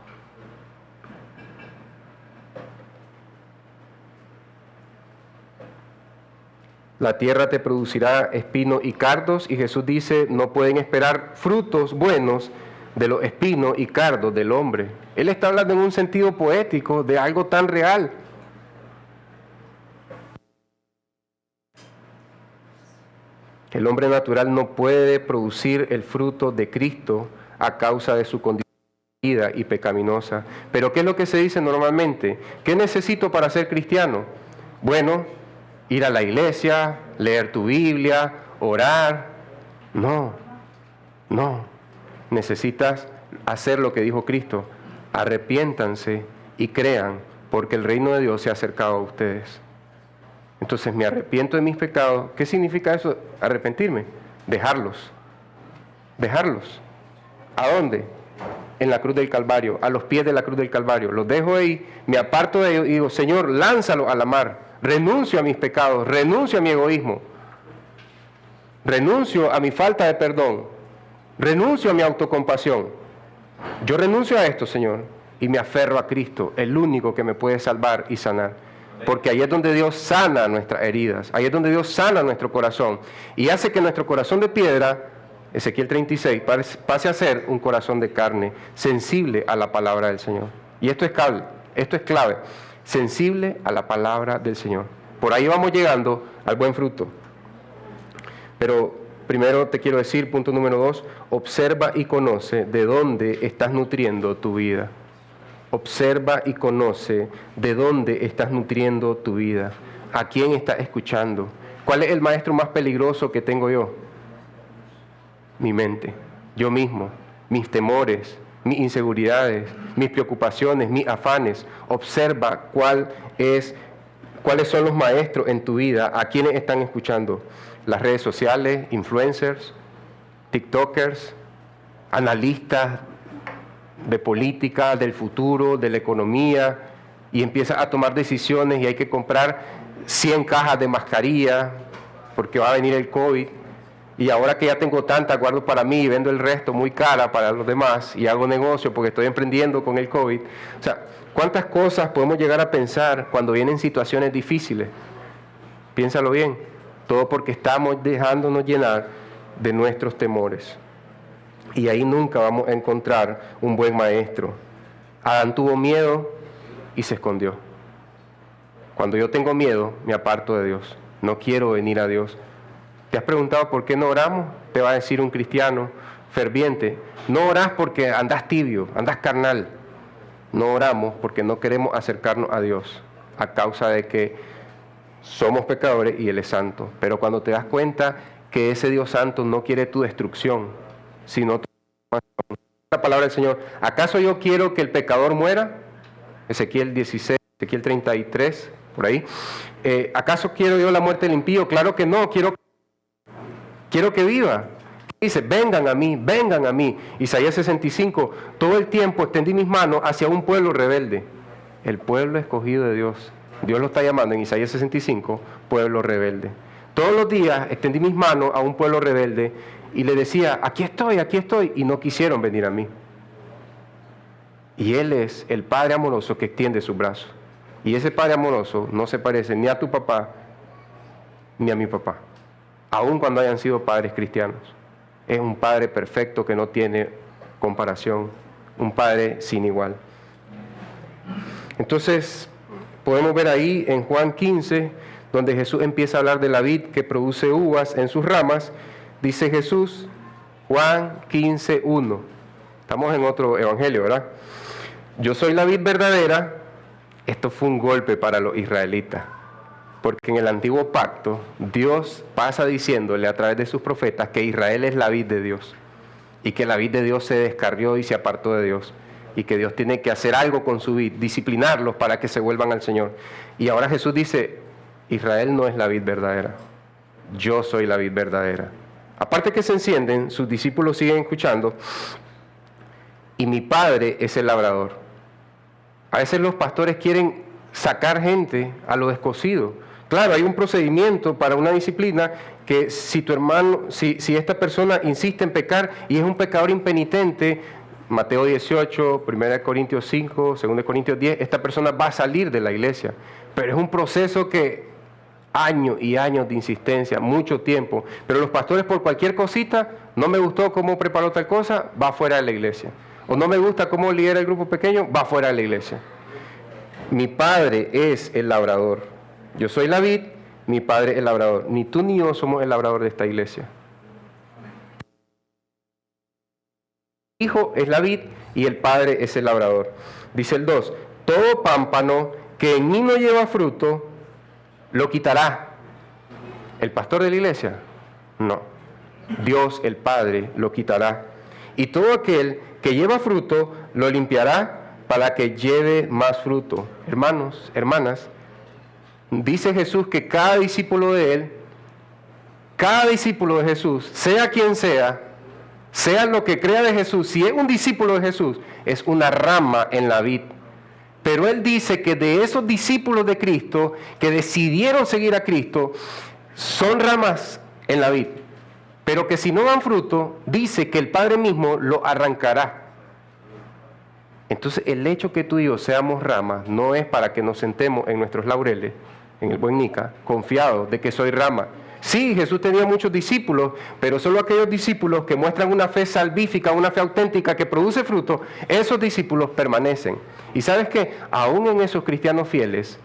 La tierra te producirá espinos y cardos, y Jesús dice, no pueden esperar frutos buenos de los espinos y cardos del hombre. Él está hablando en un sentido poético de algo tan real. El hombre natural no puede producir el fruto de Cristo a causa de su condición y pecaminosa. Pero ¿qué es lo que se dice normalmente? ¿Qué necesito para ser cristiano? Bueno, ir a la iglesia, leer tu Biblia, orar. No. Necesitas hacer lo que dijo Cristo. Arrepiéntanse y crean, porque el reino de Dios se ha acercado a ustedes. Entonces me arrepiento de mis pecados. ¿Qué significa eso? Arrepentirme. Dejarlos. ¿A dónde? En la cruz del Calvario, a los pies de la cruz del Calvario. Los dejo ahí, me aparto de ellos y digo, Señor, lánzalo a la mar. Renuncio a mis pecados, renuncio a mi egoísmo, renuncio a mi falta de perdón, renuncio a mi autocompasión. Yo renuncio a esto, Señor, y me aferro a Cristo, el único que me puede salvar y sanar. Porque ahí es donde Dios sana nuestras heridas, ahí es donde Dios sana nuestro corazón y hace que nuestro corazón de piedra, Ezequiel 36, pase a ser un corazón de carne, sensible a la palabra del Señor. Y esto es clave. Sensible a la palabra del Señor. Por ahí vamos llegando al buen fruto. Pero primero te quiero decir, punto número 2, observa y conoce de dónde estás nutriendo tu vida. Observa y conoce de dónde estás nutriendo tu vida. ¿A quién estás escuchando? ¿Cuál es el maestro más peligroso que tengo yo? Mi mente, yo mismo, mis temores, mis inseguridades, mis preocupaciones, mis afanes. Observa cuáles son los maestros en tu vida, a quienes están escuchando. Las redes sociales, influencers, tiktokers, analistas de política, del futuro, de la economía, y empiezas a tomar decisiones y hay que comprar 100 cajas de mascarilla porque va a venir el COVID. Y ahora que ya tengo tanta, guardo para mí y vendo el resto muy cara para los demás y hago negocio porque estoy emprendiendo con el COVID. O sea, ¿cuántas cosas podemos llegar a pensar cuando vienen situaciones difíciles? Piénsalo bien. Todo porque estamos dejándonos llenar de nuestros temores. Y ahí nunca vamos a encontrar un buen maestro. Adán tuvo miedo y se escondió. Cuando yo tengo miedo, me aparto de Dios. No quiero venir a Dios. ¿Te has preguntado por qué no oramos? Te va a decir un cristiano, ferviente. No orás porque andás tibio, andás carnal. No oramos porque no queremos acercarnos a Dios a causa de que somos pecadores y Él es santo. Pero cuando te das cuenta que ese Dios santo no quiere tu destrucción, sino tu salvación. La palabra del Señor: ¿acaso yo quiero que el pecador muera? Ezequiel 16, Ezequiel 33, por ahí. ¿Acaso quiero yo la muerte del impío? Claro que no, quiero que viva. Dice: vengan a mí, vengan a mí. Isaías 65, todo el tiempo extendí mis manos hacia un pueblo rebelde. El pueblo escogido de Dios. Dios lo está llamando en Isaías 65, pueblo rebelde. Todos los días extendí mis manos a un pueblo rebelde y le decía: aquí estoy, y no quisieron venir a mí. Y Él es el Padre amoroso que extiende sus brazos. Y ese Padre amoroso no se parece ni a tu papá ni a mi papá, aun cuando hayan sido padres cristianos. Es un Padre perfecto que no tiene comparación, un Padre sin igual. Entonces, podemos ver ahí en Juan 15, donde Jesús empieza a hablar de la vid que produce uvas en sus ramas. Dice Jesús, Juan 15, 1. Estamos en otro evangelio, ¿verdad? Yo soy la vid verdadera. Esto fue un golpe para los israelitas, porque en el antiguo pacto Dios pasa diciéndole a través de sus profetas que Israel es la vid de Dios, y que la vid de Dios se descarrió y se apartó de Dios, y que Dios tiene que hacer algo con su vid, disciplinarlos para que se vuelvan al Señor. Y ahora Jesús dice: Israel no es la vid verdadera, yo soy la vid verdadera. Aparte que se encienden, sus discípulos siguen escuchando: y mi Padre es el labrador. A veces los pastores quieren sacar gente a lo descosido. Claro, hay un procedimiento para una disciplina que si tu hermano, si esta persona insiste en pecar y es un pecador impenitente, Mateo 18, 1 Corintios 5, 2 Corintios 10, esta persona va a salir de la iglesia. Pero es un proceso que años y años de insistencia, mucho tiempo. Pero los pastores, por cualquier cosita: no me gustó cómo preparó tal cosa, va fuera de la iglesia. O no me gusta cómo lidera el grupo pequeño, va fuera de la iglesia. Mi Padre es el labrador. Yo soy la vid, mi Padre es el labrador. Ni tú ni yo somos el labrador de esta iglesia. El Hijo es la vid y el Padre es el labrador. Dice el 2, todo pámpano que en mí no lleva fruto, lo quitará. ¿El pastor de la iglesia? No. Dios, el Padre, lo quitará. Y todo aquel que lleva fruto, lo limpiará para que lleve más fruto. Hermanos, hermanas, dice Jesús que cada discípulo de Él, cada discípulo de Jesús, sea quien sea lo que crea de Jesús, si es un discípulo de Jesús, es una rama en la vid. Pero Él dice que de esos discípulos de Cristo, que decidieron seguir a Cristo, son ramas en la vid. Pero que si no dan fruto, dice que el Padre mismo lo arrancará. Entonces, el hecho que tú y yo seamos ramas no es para que nos sentemos en nuestros laureles, en el buen Nica, confiados de que soy rama. Sí, Jesús tenía muchos discípulos, pero solo aquellos discípulos que muestran una fe salvífica, una fe auténtica que produce fruto, esos discípulos permanecen. Y sabes que aún en esos cristianos fieles,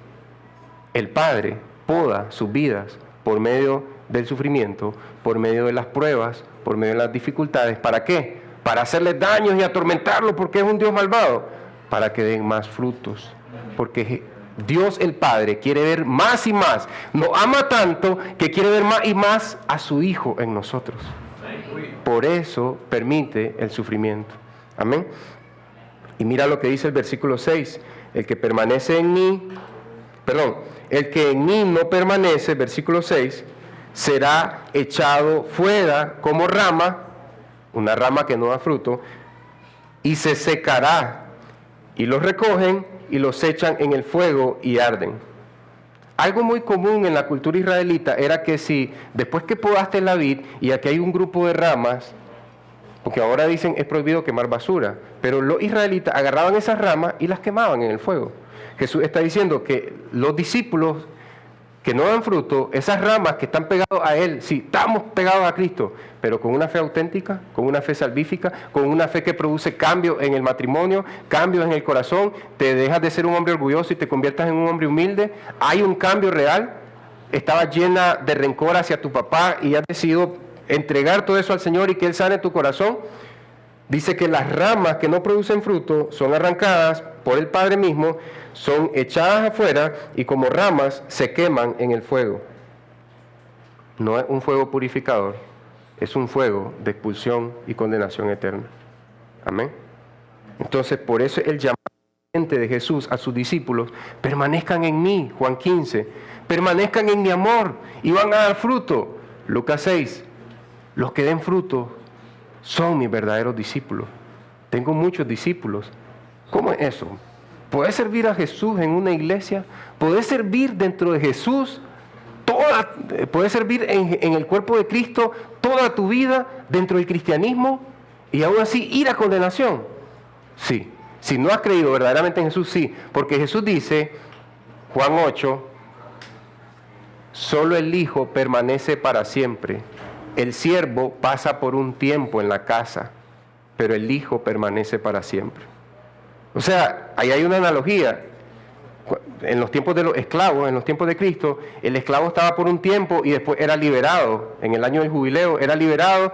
el Padre poda sus vidas por medio del sufrimiento, por medio de las pruebas, por medio de las dificultades. ¿Para qué? Para hacerles daños y atormentarlos porque es un Dios malvado, para que den más frutos. Porque Dios el Padre quiere ver más y más, nos ama tanto que quiere ver más y más a su Hijo en nosotros. Por eso permite el sufrimiento. Amén. Y mira lo que dice el versículo 6, el que en mí no permanece, versículo 6, será echado fuera como rama, una rama que no da fruto, y se secará, y los recogen y los echan en el fuego y arden. Algo muy común en la cultura israelita era que si después que podaste la vid y aquí hay un grupo de ramas, porque ahora dicen es prohibido quemar basura, pero los israelitas agarraban esas ramas y las quemaban en el fuego. Jesús está diciendo que los discípulos que no dan fruto, esas ramas que están pegados a Él, sí, estamos pegados a Cristo, pero con una fe auténtica, con una fe salvífica, con una fe que produce cambios en el matrimonio, cambios en el corazón, te dejas de ser un hombre orgulloso y te conviertas en un hombre humilde, hay un cambio real. Estabas llena de rencor hacia tu papá y has decidido entregar todo eso al Señor y que Él sane tu corazón, dice que las ramas que no producen fruto son arrancadas por el Padre mismo, son echadas afuera y como ramas se queman en el fuego. No es un fuego purificador, es un fuego de expulsión y condenación eterna. Amén. Entonces, por eso el llamado de Jesús a sus discípulos: permanezcan en mí, Juan 15, permanezcan en mi amor y van a dar fruto. Lucas 6, los que den fruto son mis verdaderos discípulos. Tengo muchos discípulos. ¿Cómo es eso? ¿Podés servir a Jesús en una iglesia? ¿Podés servir dentro de Jesús? ¿Podés servir en el cuerpo de Cristo toda tu vida dentro del cristianismo y aún así ir a condenación? Sí. Si no has creído verdaderamente en Jesús, sí. Porque Jesús dice, Juan 8, solo el Hijo permanece para siempre. El siervo pasa por un tiempo en la casa, pero el Hijo permanece para siempre. O sea, ahí hay una analogía. En los tiempos de los esclavos, en los tiempos de Cristo, el esclavo estaba por un tiempo y después era liberado. En el año del jubileo era liberado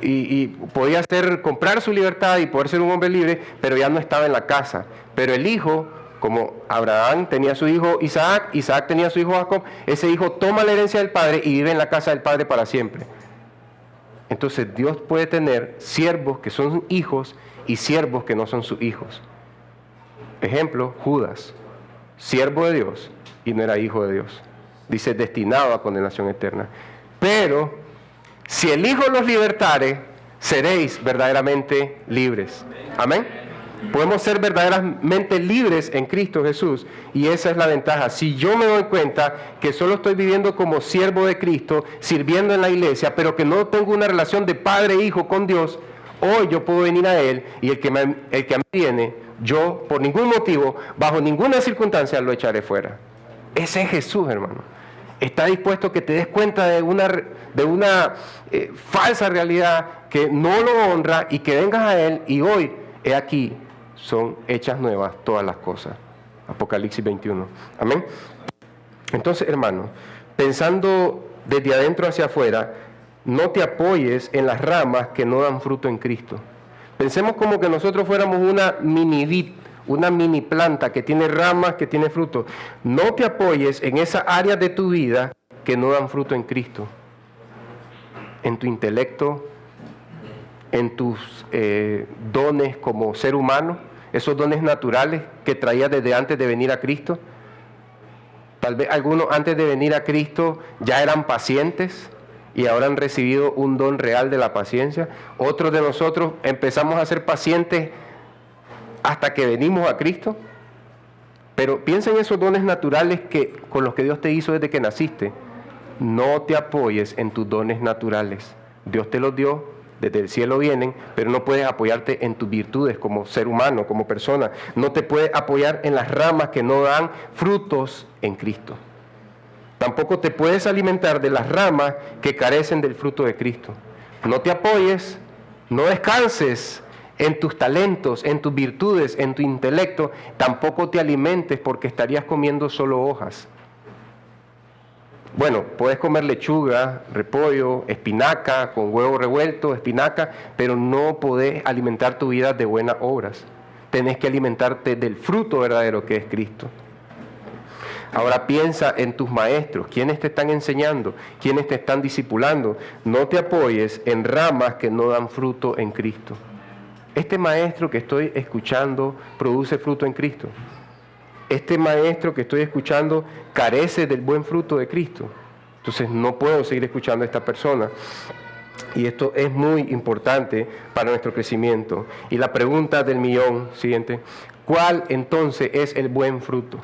y podía comprar su libertad y poder ser un hombre libre, pero ya no estaba en la casa. Pero el hijo, como Abraham tenía su hijo Isaac, Isaac tenía su hijo Jacob, ese hijo toma la herencia del padre y vive en la casa del padre para siempre. Entonces Dios puede tener siervos que son hijos y siervos que no son sus hijos. Ejemplo, Judas, siervo de Dios y no era hijo de Dios. Dice, destinado a condenación eterna. Pero, si el Hijo los libertare, seréis verdaderamente libres. Amén. Podemos ser verdaderamente libres en Cristo Jesús y esa es la ventaja. Si yo me doy cuenta que solo estoy viviendo como siervo de Cristo, sirviendo en la iglesia, pero que no tengo una relación de padre e hijo con Dios, hoy yo puedo venir a Él y el que a mí viene, yo por ningún motivo, bajo ninguna circunstancia lo echaré fuera. Ese es Jesús, hermano. Está dispuesto a que te des cuenta de una falsa realidad que no lo honra y que vengas a Él y hoy, he aquí, son hechas nuevas todas las cosas. Apocalipsis 21. Amén. Entonces, hermano, pensando desde adentro hacia afuera, no te apoyes en las ramas que no dan fruto en Cristo. Pensemos como que nosotros fuéramos una mini vid, una mini planta que tiene ramas, que tiene fruto. No te apoyes en esas áreas de tu vida que no dan fruto en Cristo. En tu intelecto, en tus dones como ser humano, esos dones naturales que traías desde antes de venir a Cristo. Tal vez algunos antes de venir a Cristo ya eran pacientes y ahora han recibido un don real de la paciencia. Otros de nosotros empezamos a ser pacientes hasta que venimos a Cristo. Pero piensa en esos dones naturales con los que Dios te hizo desde que naciste. No te apoyes en tus dones naturales. Dios te los dio, desde el cielo vienen, pero no puedes apoyarte en tus virtudes como ser humano, como persona. No te puedes apoyar en las ramas que no dan frutos en Cristo. Tampoco te puedes alimentar de las ramas que carecen del fruto de Cristo. No te apoyes, no descanses en tus talentos, en tus virtudes, en tu intelecto. Tampoco te alimentes porque estarías comiendo solo hojas. Bueno, puedes comer lechuga, repollo, espinaca, con huevo revuelto, espinaca, pero no podés alimentar tu vida de buenas obras. Tenés que alimentarte del fruto verdadero que es Cristo. Ahora piensa en tus maestros, ¿quiénes te están enseñando? ¿Quiénes te están discipulando? No te apoyes en ramas que no dan fruto en Cristo. Este maestro que estoy escuchando produce fruto en Cristo. Este maestro que estoy escuchando carece del buen fruto de Cristo. Entonces no puedo seguir escuchando a esta persona. Y esto es muy importante para nuestro crecimiento. Y la pregunta del millón, siguiente, ¿cuál entonces es el buen fruto?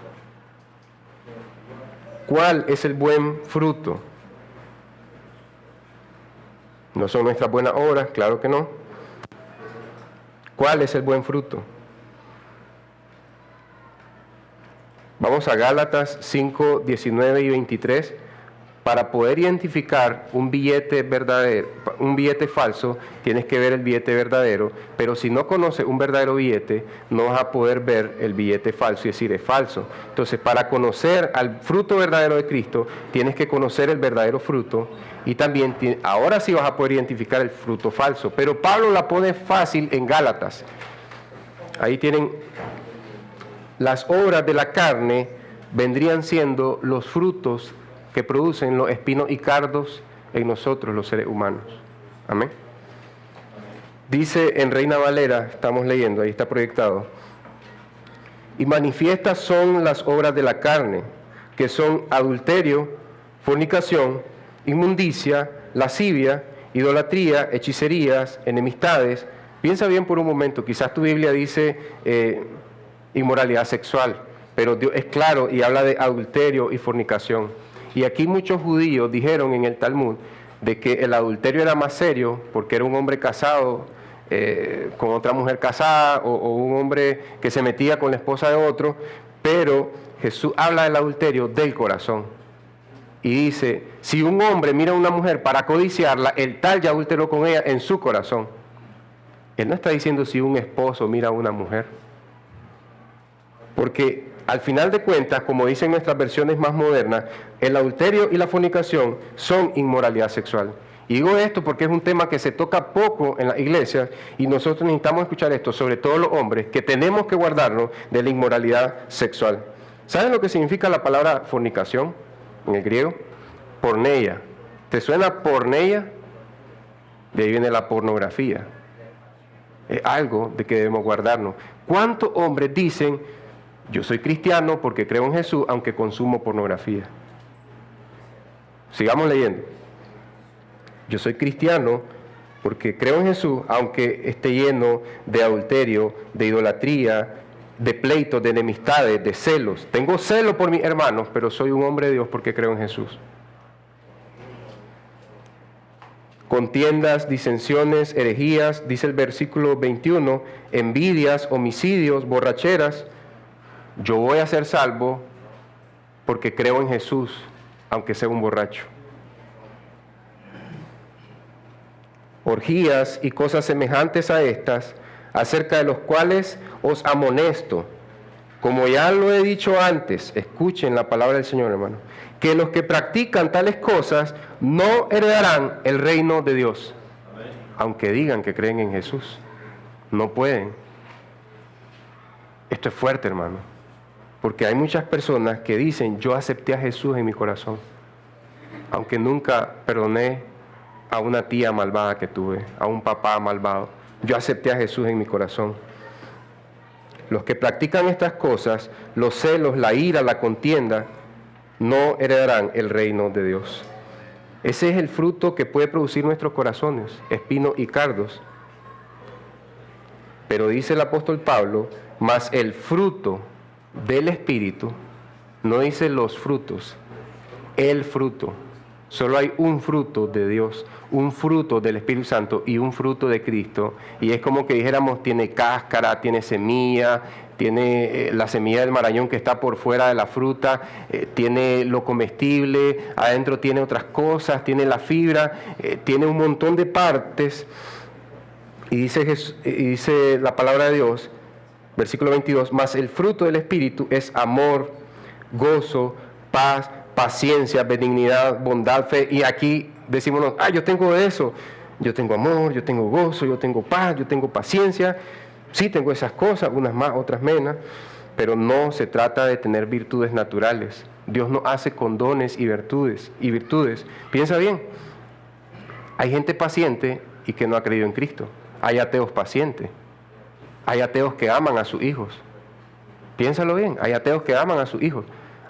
¿Cuál es el buen fruto? ¿No son nuestras buenas obras? Claro que no. ¿Cuál es el buen fruto? Vamos a Gálatas 5, 19 y 23. para poder identificar un billete verdadero, un billete falso, tienes que ver el billete verdadero, pero si no conoces un verdadero billete, no vas a poder ver el billete falso y decir es falso. Entonces, para conocer al fruto verdadero de Cristo, tienes que conocer el verdadero fruto y también, ahora sí vas a poder identificar el fruto falso. Pero Pablo la pone fácil en Gálatas. Ahí tienen las obras de la carne, vendrían siendo los frutos que producen los espinos y cardos en nosotros, los seres humanos. Amén. Dice en Reina Valera, estamos leyendo, ahí está proyectado, y manifiestas son las obras de la carne, que son adulterio, fornicación, inmundicia, lascivia, idolatría, hechicerías, enemistades. Piensa bien por un momento, quizás tu Biblia dice inmoralidad sexual, pero Dios es claro y habla de adulterio y fornicación. Y aquí muchos judíos dijeron en el Talmud de que el adulterio era más serio porque era un hombre casado con otra mujer casada o un hombre que se metía con la esposa de otro, pero Jesús habla del adulterio del corazón. Y dice, si un hombre mira a una mujer para codiciarla, el tal ya adulteró con ella en su corazón. Él no está diciendo si un esposo mira a una mujer. Porque al final de cuentas, como dicen nuestras versiones más modernas, el adulterio y la fornicación son inmoralidad sexual. Y digo esto porque es un tema que se toca poco en la iglesia y nosotros necesitamos escuchar esto, sobre todo los hombres, que tenemos que guardarnos de la inmoralidad sexual. ¿Saben lo que significa la palabra fornicación en el griego? Porneia. ¿Te suena porneia? De ahí viene la pornografía. Es algo de que debemos guardarnos. ¿Cuántos hombres dicen, yo soy cristiano porque creo en Jesús, aunque consumo pornografía? Sigamos leyendo. Yo soy cristiano porque creo en Jesús, aunque esté lleno de adulterio, de idolatría, de pleitos, de enemistades, de celos. Tengo celo por mis hermanos, pero soy un hombre de Dios porque creo en Jesús. Contiendas, disensiones, herejías, dice el versículo 21, envidias, homicidios, borracheras. Yo voy a ser salvo porque creo en Jesús, aunque sea un borracho. Orgías y cosas semejantes a estas, acerca de los cuales os amonesto, como ya lo he dicho antes, escuchen la palabra del Señor, hermano, que los que practican tales cosas no heredarán el reino de Dios. Amén. Aunque digan que creen en Jesús, no pueden. Esto es fuerte, hermano, porque hay muchas personas que dicen, yo acepté a Jesús en mi corazón, aunque nunca perdoné a una tía malvada que tuve, a un papá malvado. Yo acepté a Jesús en mi corazón. Los que practican estas cosas, los celos, la ira, la contienda, no heredarán el reino de Dios. Ese es el fruto que puede producir nuestros corazones, espinos y cardos. Pero dice el apóstol Pablo, mas el fruto del Espíritu, no dice los frutos, el fruto. Solo hay un fruto de Dios, un fruto del Espíritu Santo y un fruto de Cristo. Y es como que dijéramos, tiene cáscara, tiene semilla, tiene la semilla del marañón que está por fuera de la fruta, tiene lo comestible, adentro tiene otras cosas, tiene la fibra, tiene un montón de partes. Y dice la palabra de Dios, versículo 22, mas el fruto del Espíritu es amor, gozo, paz, paciencia, benignidad, bondad, fe. Y aquí decimos, yo tengo eso, yo tengo amor, yo tengo gozo, yo tengo paz, yo tengo paciencia. Sí tengo esas cosas, unas más, otras menos, pero no se trata de tener virtudes naturales. Dios nos hace con dones y virtudes. Piensa bien, hay gente paciente y que no ha creído en Cristo. Hay ateos pacientes. Hay ateos que aman a sus hijos. Piénsalo bien, hay ateos que aman a sus hijos.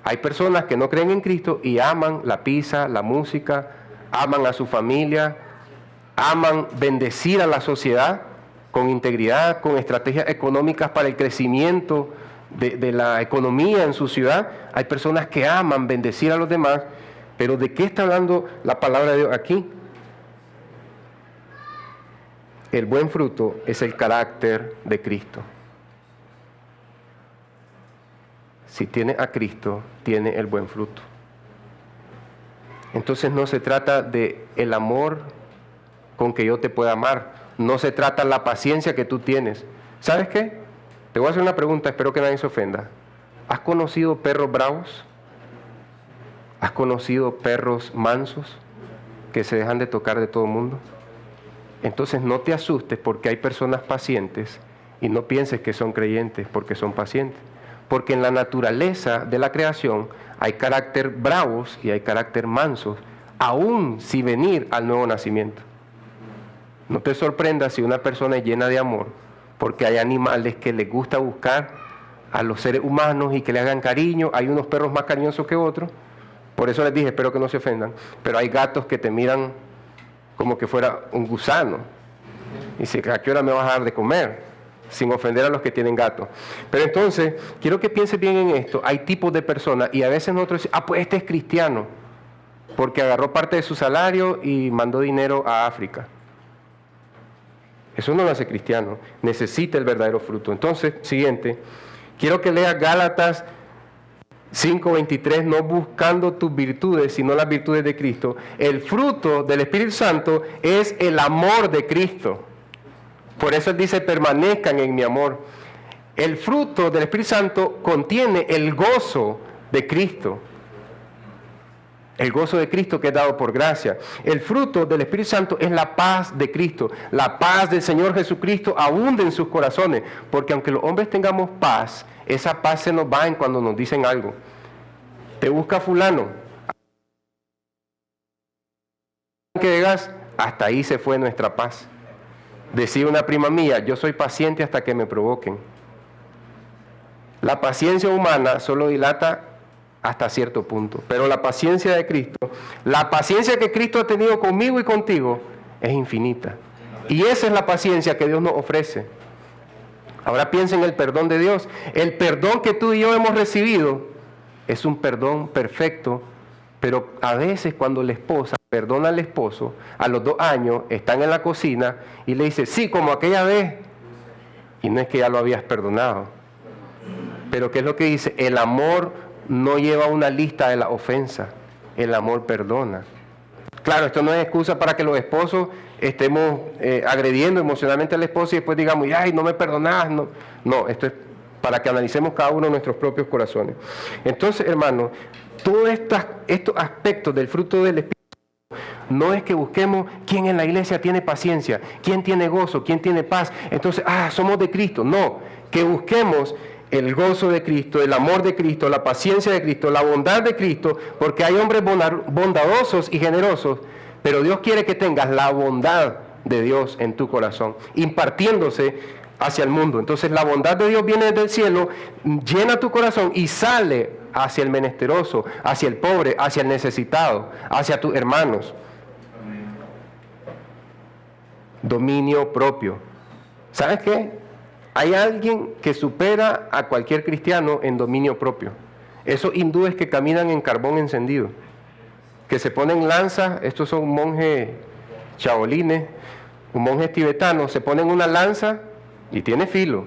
Hay personas que no creen en Cristo y aman la pizza, la música, aman a su familia, aman bendecir a la sociedad con integridad, con estrategias económicas para el crecimiento de la economía en su ciudad. Hay personas que aman bendecir a los demás, pero ¿de qué está hablando la palabra de Dios aquí? El buen fruto es el carácter de Cristo. Si tiene a Cristo, tiene el buen fruto. Entonces no se trata de el amor con que yo te pueda amar. No se trata de la paciencia que tú tienes. ¿Sabes qué? Te voy a hacer una pregunta, espero que nadie se ofenda. ¿Has conocido perros bravos? ¿Has conocido perros mansos que se dejan de tocar de todo el mundo? Entonces no te asustes porque hay personas pacientes y no pienses que son creyentes porque son pacientes. Porque en la naturaleza de la creación hay carácter bravos y hay carácter mansos, aún sin venir al nuevo nacimiento. No te sorprendas si una persona es llena de amor, porque hay animales que les gusta buscar a los seres humanos y que le hagan cariño. Hay unos perros más cariñosos que otros, por eso les dije, espero que no se ofendan, pero hay gatos que te miran como que fuera un gusano. Y dice, ¿a qué hora me vas a dar de comer? Sin ofender a los que tienen gatos. Pero entonces, quiero que pienses bien en esto. Hay tipos de personas y a veces nosotros decimos, pues este es cristiano, porque agarró parte de su salario y mandó dinero a África. Eso no lo hace cristiano. Necesita el verdadero fruto. Entonces, siguiente, quiero que leas Gálatas 5:23, no buscando tus virtudes, sino las virtudes de Cristo. El fruto del Espíritu Santo es el amor de Cristo. Por eso Él dice, permanezcan en mi amor. El fruto del Espíritu Santo contiene el gozo de Cristo. El gozo de Cristo que es dado por gracia. El fruto del Espíritu Santo es la paz de Cristo. La paz del Señor Jesucristo abunda en sus corazones. Porque aunque los hombres tengamos paz, esa paz se nos va en cuando nos dicen algo. Te busca fulano. Que digas, hasta ahí se fue nuestra paz. Decía una prima mía, yo soy paciente hasta que me provoquen. La paciencia humana solo dilata hasta cierto punto, pero la paciencia de Cristo, la paciencia que Cristo ha tenido conmigo y contigo, es infinita. Y esa es la paciencia que Dios nos ofrece. Ahora piensa en el perdón de Dios. El perdón que tú y yo hemos recibido es un perdón perfecto, pero a veces cuando la esposa perdona al esposo, a los 2 años están en la cocina y le dice, sí, como aquella vez, y no es que ya lo habías perdonado. Pero ¿qué es lo que dice? El amor no lleva una lista de la ofensa, el amor perdona. Claro, esto no es excusa para que los esposos estemos agrediendo emocionalmente al esposo y después digamos, ay, no me perdonás. No, esto es para que analicemos cada uno de nuestros propios corazones. Entonces, hermanos, todos estos aspectos del fruto del Espíritu no es que busquemos quién en la iglesia tiene paciencia, quién tiene gozo, quién tiene paz. Entonces, somos de Cristo. No, que busquemos el gozo de Cristo, el amor de Cristo, la paciencia de Cristo, la bondad de Cristo, porque hay hombres bondadosos y generosos, pero Dios quiere que tengas la bondad de Dios en tu corazón, impartiéndose hacia el mundo. Entonces la bondad de Dios viene desde el cielo, llena tu corazón y sale hacia el menesteroso, hacia el pobre, hacia el necesitado, hacia tus hermanos. Dominio propio. ¿Sabes qué? Hay alguien que supera a cualquier cristiano en dominio propio. Esos hindúes que caminan en carbón encendido, que se ponen lanzas, estos son monjes chaolines, monjes tibetanos, se ponen una lanza y tiene filo,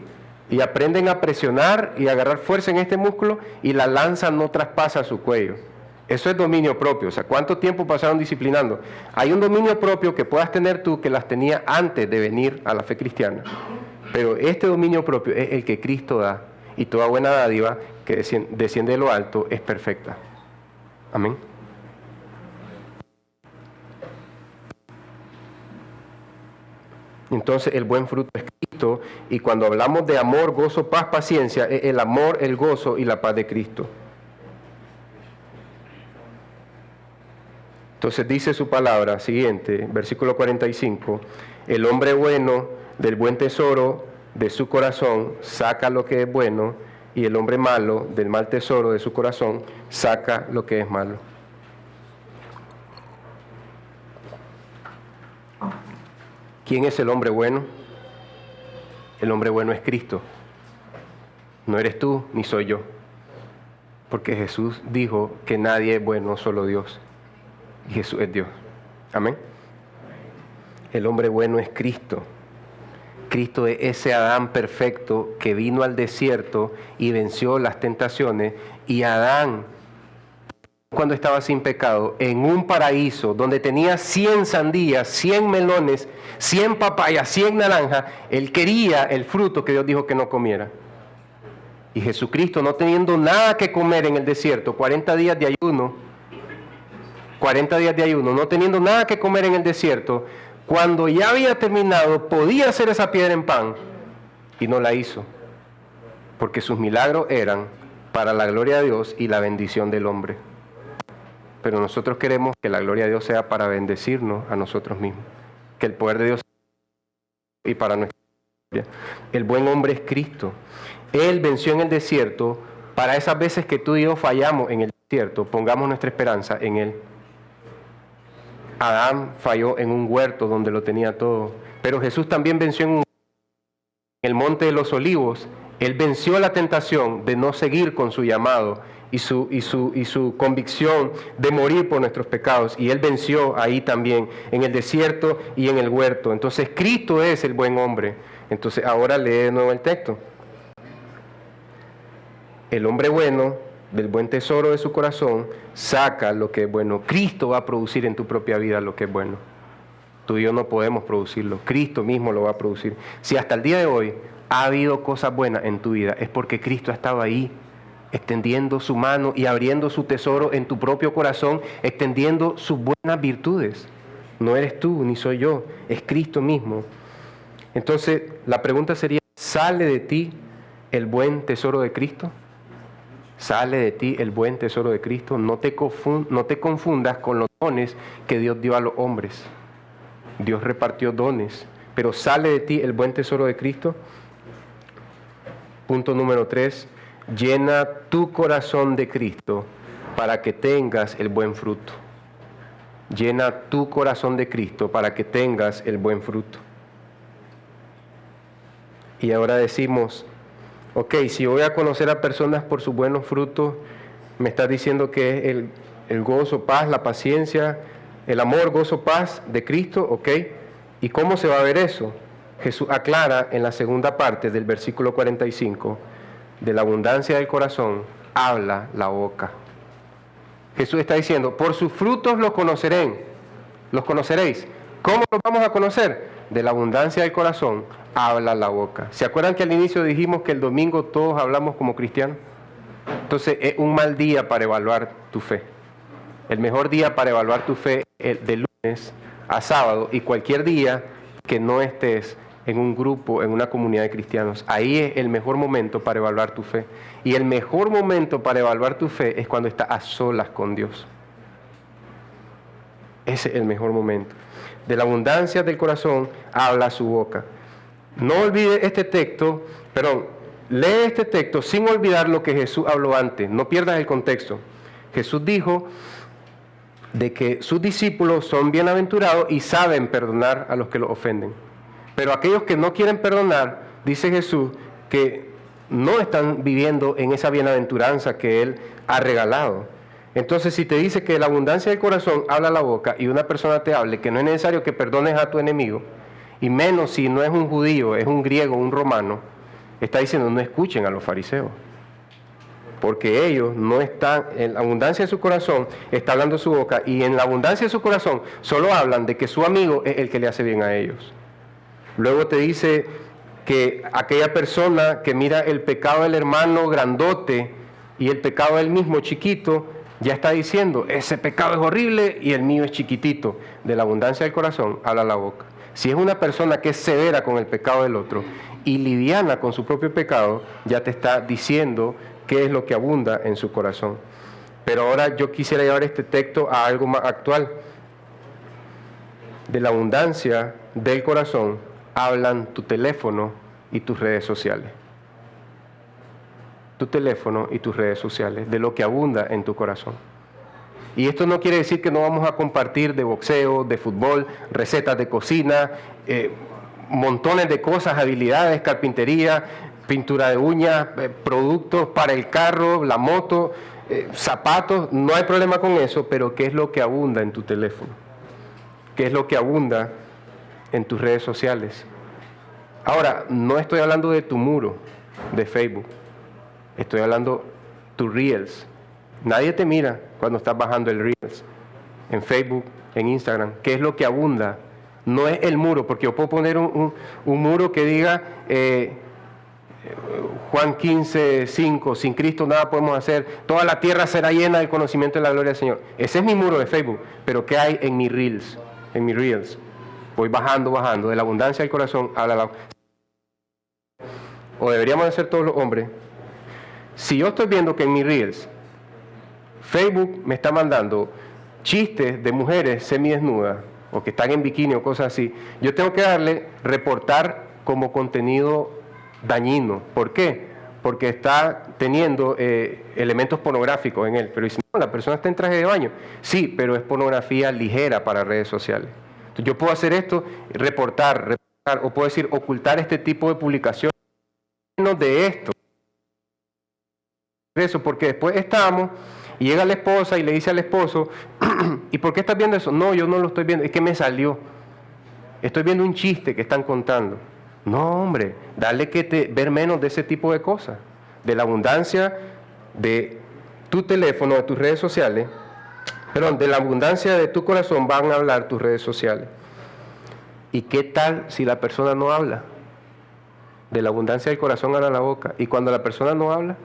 y aprenden a presionar y agarrar fuerza en este músculo y la lanza no traspasa su cuello. Eso es dominio propio. O sea, ¿cuánto tiempo pasaron disciplinando? Hay un dominio propio que puedas tener tú que las tenía antes de venir a la fe cristiana. Pero este dominio propio es el que Cristo da, y toda buena dádiva que desciende de lo alto es perfecta. Amén. Entonces el buen fruto es Cristo, y cuando hablamos de amor, gozo, paz, paciencia, es el amor, el gozo y la paz de Cristo. Entonces dice su palabra, siguiente, versículo 45, el hombre bueno del buen tesoro de su corazón saca lo que es bueno, y el hombre malo del mal tesoro de su corazón saca lo que es malo. ¿Quién es el hombre bueno? El hombre bueno es Cristo. No eres tú ni soy yo. Porque Jesús dijo que nadie es bueno, solo Dios. Y Jesús es Dios. Amén. El hombre bueno es Cristo. Cristo es ese Adán perfecto que vino al desierto y venció las tentaciones. Y Adán cuando estaba sin pecado, en un paraíso donde tenía 100 sandías, 100 melones, 100 papayas, 100 naranjas, él quería el fruto que Dios dijo que no comiera. Y Jesucristo, no teniendo nada que comer en el desierto, 40 días de ayuno, no teniendo nada que comer en el desierto, cuando ya había terminado, podía hacer esa piedra en pan, y no la hizo, porque sus milagros eran para la gloria de Dios y la bendición del hombre. Pero nosotros queremos que la gloria de Dios sea para bendecirnos a nosotros mismos, que el poder de Dios sea y para nuestra gloria. El buen hombre es Cristo. Él venció en el desierto. Para esas veces que tú y yo fallamos en el desierto, pongamos nuestra esperanza en Él. Adán falló en un huerto donde lo tenía todo, pero Jesús también venció en el monte de los olivos. Él venció la tentación de no seguir con su llamado y su convicción de morir por nuestros pecados, y Él venció ahí también, en el desierto y en el huerto. Entonces Cristo es el buen hombre. Entonces ahora lee de nuevo el texto. El hombre bueno, del buen tesoro de su corazón, saca lo que es bueno. Cristo va a producir en tu propia vida lo que es bueno. Tú y yo no podemos producirlo. Cristo mismo lo va a producir. Si hasta el día de hoy ha habido cosas buenas en tu vida, es porque Cristo ha estado ahí, extendiendo su mano y abriendo su tesoro en tu propio corazón, extendiendo sus buenas virtudes. No eres tú, ni soy yo, es Cristo mismo. Entonces, la pregunta sería, ¿sale de ti el buen tesoro de Cristo? ¿Sale de ti el buen tesoro de Cristo? No te confundas con los dones que Dios dio a los hombres. Dios repartió dones, pero ¿sale de ti el buen tesoro de Cristo? Punto número 3, llena tu corazón de Cristo para que tengas el buen fruto. Llena tu corazón de Cristo para que tengas el buen fruto. Y ahora decimos, ok, si voy a conocer a personas por sus buenos frutos, me estás diciendo que es el gozo, paz, la paciencia, el amor, gozo, paz de Cristo, ok. ¿Y cómo se va a ver eso? Jesús aclara en la segunda parte del versículo 45, de la abundancia del corazón habla la boca. Jesús está diciendo, por sus frutos los conoceréis. ¿Cómo los vamos a conocer? De la abundancia del corazón habla la boca. ¿Se acuerdan que al inicio dijimos que el domingo todos hablamos como cristianos? Entonces es un mal día para evaluar tu fe. El mejor día para evaluar tu fe es de lunes a sábado, y cualquier día que no estés en un grupo, en una comunidad de cristianos. Ahí es el mejor momento para evaluar tu fe. Y el mejor momento para evaluar tu fe es cuando estás a solas con Dios. Ese es el mejor momento. De la abundancia del corazón habla su boca. No olvide este texto, lee este texto sin olvidar lo que Jesús habló antes. No pierdas el contexto. Jesús dijo de que sus discípulos son bienaventurados y saben perdonar a los que los ofenden. Pero aquellos que no quieren perdonar, dice Jesús, que no están viviendo en esa bienaventuranza que Él ha regalado. Entonces, si te dice que la abundancia del corazón habla la boca, y una persona te hable que no es necesario que perdones a tu enemigo, y menos si no es un judío, es un griego, un romano, está diciendo no escuchen a los fariseos. Porque ellos no están, en la abundancia de su corazón está hablando su boca, y en la abundancia de su corazón solo hablan de que su amigo es el que le hace bien a ellos. Luego te dice que aquella persona que mira el pecado del hermano grandote y el pecado del mismo chiquito, ya está diciendo, ese pecado es horrible y el mío es chiquitito. De la abundancia del corazón habla la boca. Si es una persona que es severa con el pecado del otro y liviana con su propio pecado, ya te está diciendo qué es lo que abunda en su corazón. Pero ahora yo quisiera llevar este texto a algo más actual. De la abundancia del corazón hablan tu teléfono y tus redes sociales. Tu teléfono y tus redes sociales, de lo que abunda en tu corazón. Y esto no quiere decir que no vamos a compartir de boxeo, de fútbol, recetas de cocina, montones de cosas, habilidades, carpintería, pintura de uñas, productos para el carro, la moto, zapatos. No hay problema con eso, pero ¿qué es lo que abunda en tu teléfono? ¿Qué es lo que abunda en tus redes sociales? Ahora, no estoy hablando de tu muro de Facebook. Estoy hablando tus reels, Nadie te mira cuando estás bajando el Reels en Facebook, en Instagram. ¿Qué es lo que abunda? No es el muro, porque yo puedo poner un muro que diga Juan 15, 5, sin Cristo nada podemos hacer, toda la tierra será llena del conocimiento de la gloria del Señor. Ese es mi muro de Facebook, pero ¿qué hay en mis Reels? En mis Reels. Voy bajando, de la abundancia del corazón habla la... O deberíamos hacer todos los hombres. Si yo estoy viendo que en mis Reels Facebook me está mandando chistes de mujeres semidesnudas o que están en bikini o cosas así, yo tengo que darle reportar como contenido dañino. ¿Por qué? Porque está teniendo elementos pornográficos en él. Pero dice, no, la persona está en traje de baño. Sí, pero es pornografía ligera para redes sociales. Entonces, yo puedo hacer esto, reportar, o puedo decir, ocultar este tipo de publicaciones de esto. Eso, porque después estamos y llega la esposa y le dice al esposo, ¿y por qué estás viendo eso? No, yo no lo estoy viendo, es que me salió. Estoy viendo un chiste que están contando. No, hombre, dale ver menos de ese tipo de cosas. De la abundancia de tu teléfono, de tus redes sociales, perdón, de la abundancia de tu corazón van a hablar tus redes sociales. ¿Y qué tal si la persona no habla? De la abundancia del corazón habla la boca. Y cuando la persona no habla,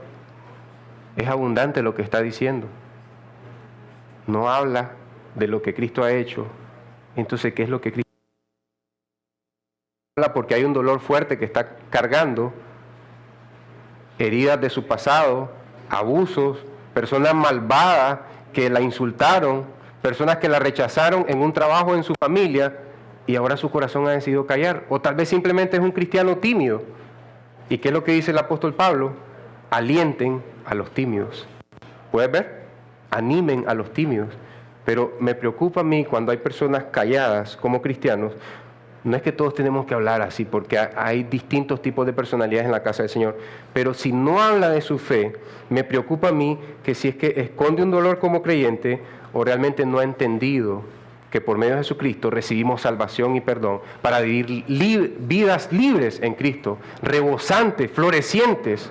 es abundante lo que está diciendo. No habla de lo que Cristo ha hecho. Entonces, ¿qué es lo que Cristo habla? Porque hay un dolor fuerte que está cargando, heridas de su pasado, abusos, personas malvadas que la insultaron, personas que la rechazaron en un trabajo, en su familia, y ahora su corazón ha decidido callar. O tal vez simplemente es un cristiano tímido. ¿Y qué es lo que dice el apóstol Pablo? Alienten a los tímidos. ¿Puedes ver? Animen a los tímidos. Pero me preocupa a mí cuando hay personas calladas como cristianos. No es que todos tenemos que hablar así, porque hay distintos tipos de personalidades en la casa del Señor. Pero si no habla de su fe, me preocupa a mí que si es que esconde un dolor como creyente o realmente no ha entendido que por medio de Jesucristo recibimos salvación y perdón para vivir vidas libres en Cristo, rebosantes, florecientes.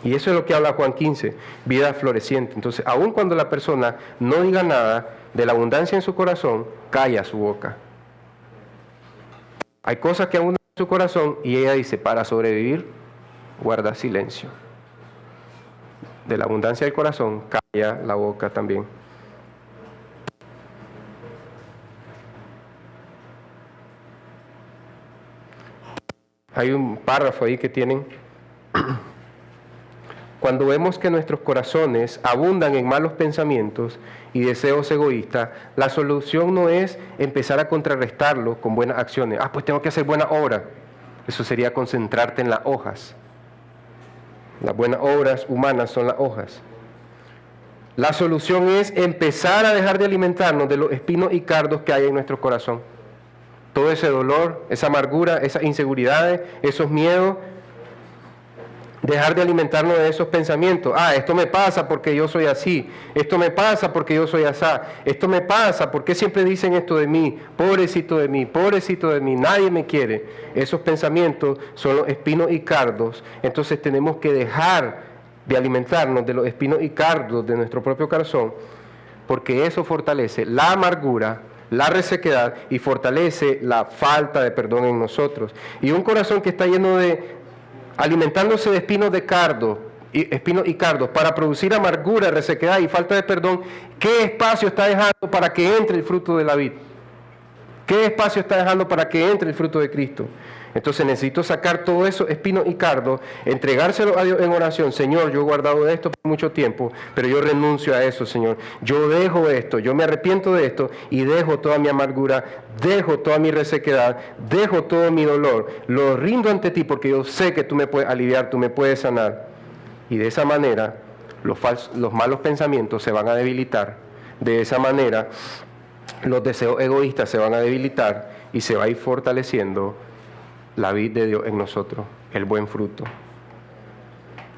Y eso es lo que habla Juan 15, vida floreciente. Entonces, aun cuando la persona no diga nada de la abundancia en su corazón, calla su boca. Hay cosas que abundan en su corazón y ella dice, para sobrevivir, guarda silencio. De la abundancia del corazón, calla la boca también. Hay un párrafo ahí que tienen. Cuando vemos que nuestros corazones abundan en malos pensamientos y deseos egoístas, la solución no es empezar a contrarrestarlo con buenas acciones. Pues tengo que hacer buena obra. Eso sería concentrarte en las hojas. Las buenas obras humanas son las hojas. La solución es empezar a dejar de alimentarnos de los espinos y cardos que hay en nuestro corazón. Todo ese dolor, esa amargura, esas inseguridades, esos miedos. Dejar de alimentarnos de esos pensamientos. Esto me pasa porque yo soy así. Esto me pasa porque yo soy asá. Esto me pasa porque siempre dicen esto de mí. Pobrecito de mí, nadie me quiere. Esos pensamientos son los espinos y cardos. Entonces tenemos que dejar de alimentarnos de los espinos y cardos de nuestro propio corazón, porque eso fortalece la amargura, la resequedad y fortalece la falta de perdón en nosotros. Y un corazón que está lleno de alimentándose de espinos y cardos para producir amargura, resequedad y falta de perdón, ¿qué espacio está dejando para que entre el fruto de la vid? ¿Qué espacio está dejando para que entre el fruto de Cristo? Entonces necesito sacar todo eso, espinos y cardos, entregárselo a Dios en oración. Señor, yo he guardado esto por mucho tiempo, pero yo renuncio a eso, Señor. Yo dejo esto, yo me arrepiento de esto y dejo toda mi amargura, dejo toda mi resequedad, dejo todo mi dolor. Lo rindo ante ti porque yo sé que tú me puedes aliviar, tú me puedes sanar. Y de esa manera los malos pensamientos se van a debilitar. De esa manera los deseos egoístas se van a debilitar y se va a ir fortaleciendo la vid de Dios en nosotros, el buen fruto.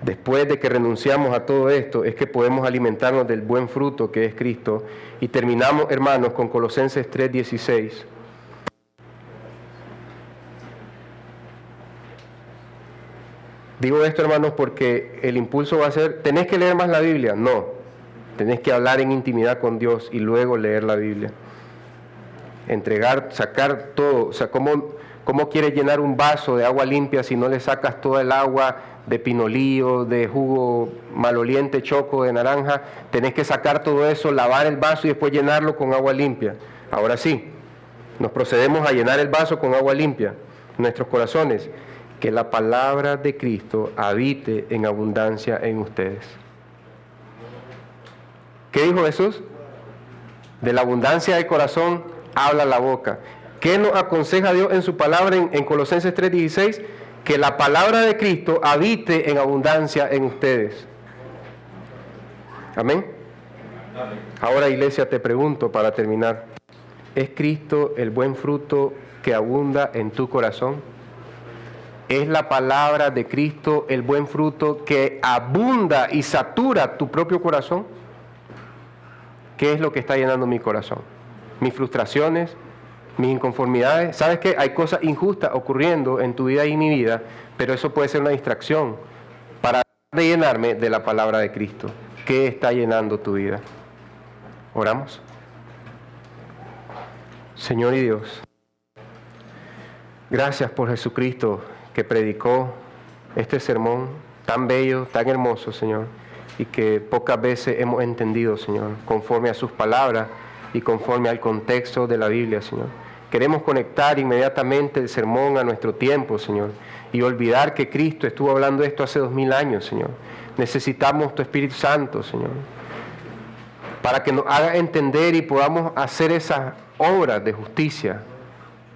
Después de que renunciamos a todo esto, es que podemos alimentarnos del buen fruto que es Cristo. Y terminamos, hermanos, con Colosenses 3:16. Digo esto, hermanos, porque el impulso va a ser, ¿tenés que leer más la Biblia? No. Tenés que hablar en intimidad con Dios y luego leer la Biblia. Entregar, sacar todo. O sea, ¿cómo quieres llenar un vaso de agua limpia si no le sacas toda el agua de pinolillo, de jugo maloliente, choco, de naranja? Tenés que sacar todo eso, lavar el vaso y después llenarlo con agua limpia. Ahora sí, nos procedemos a llenar el vaso con agua limpia, nuestros corazones. Que la palabra de Cristo habite en abundancia en ustedes. ¿Qué dijo Jesús? De la abundancia del corazón habla la boca. ¿Qué nos aconseja Dios en su palabra en Colosenses 3:16? Que la palabra de Cristo habite en abundancia en ustedes. Amén. Ahora, iglesia, te pregunto para terminar. ¿Es Cristo el buen fruto que abunda en tu corazón? ¿Es la palabra de Cristo el buen fruto que abunda y satura tu propio corazón? ¿Qué es lo que está llenando mi corazón? Mis frustraciones, mis inconformidades. ¿Sabes qué? Hay cosas injustas ocurriendo en tu vida y mi vida, pero eso puede ser una distracción para llenarme de la palabra de Cristo. ¿Qué está llenando tu vida? ¿Oramos? Señor y Dios, gracias por Jesucristo que predicó este sermón tan bello, tan hermoso, Señor, y que pocas veces hemos entendido, Señor, conforme a sus palabras y conforme al contexto de la Biblia, Señor. Queremos conectar inmediatamente el sermón a nuestro tiempo, Señor, y olvidar que Cristo estuvo hablando esto hace 2000 años, Señor. Necesitamos tu Espíritu Santo, Señor, para que nos haga entender y podamos hacer esas obras de justicia,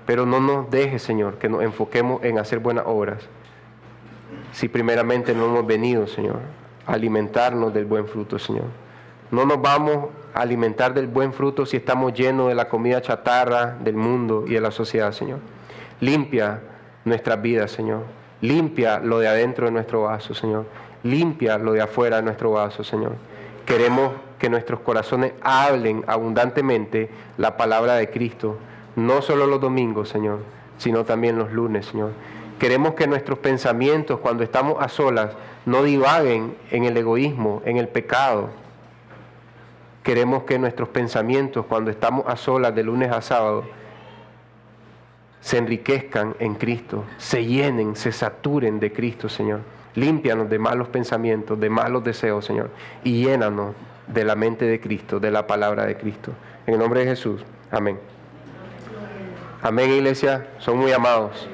pero no nos deje, Señor, que nos enfoquemos en hacer buenas obras, si primeramente no hemos venido, Señor, a alimentarnos del buen fruto, Señor. No nos vamos a alimentar del buen fruto si estamos llenos de la comida chatarra del mundo y de la sociedad, Señor. Limpia nuestras vidas, Señor. Limpia lo de adentro de nuestro vaso, Señor. Limpia lo de afuera de nuestro vaso, Señor. Queremos que nuestros corazones hablen abundantemente la palabra de Cristo, no solo los domingos, Señor, sino también los lunes, Señor. Queremos que nuestros pensamientos, cuando estamos a solas, no divaguen en el egoísmo, en el pecado. Queremos que nuestros pensamientos, cuando estamos a solas de lunes a sábado, se enriquezcan en Cristo, se llenen, se saturen de Cristo, Señor. Límpianos de malos pensamientos, de malos deseos, Señor, y llénanos de la mente de Cristo, de la palabra de Cristo. En el nombre de Jesús. Amén. Amén, iglesia. Son muy amados.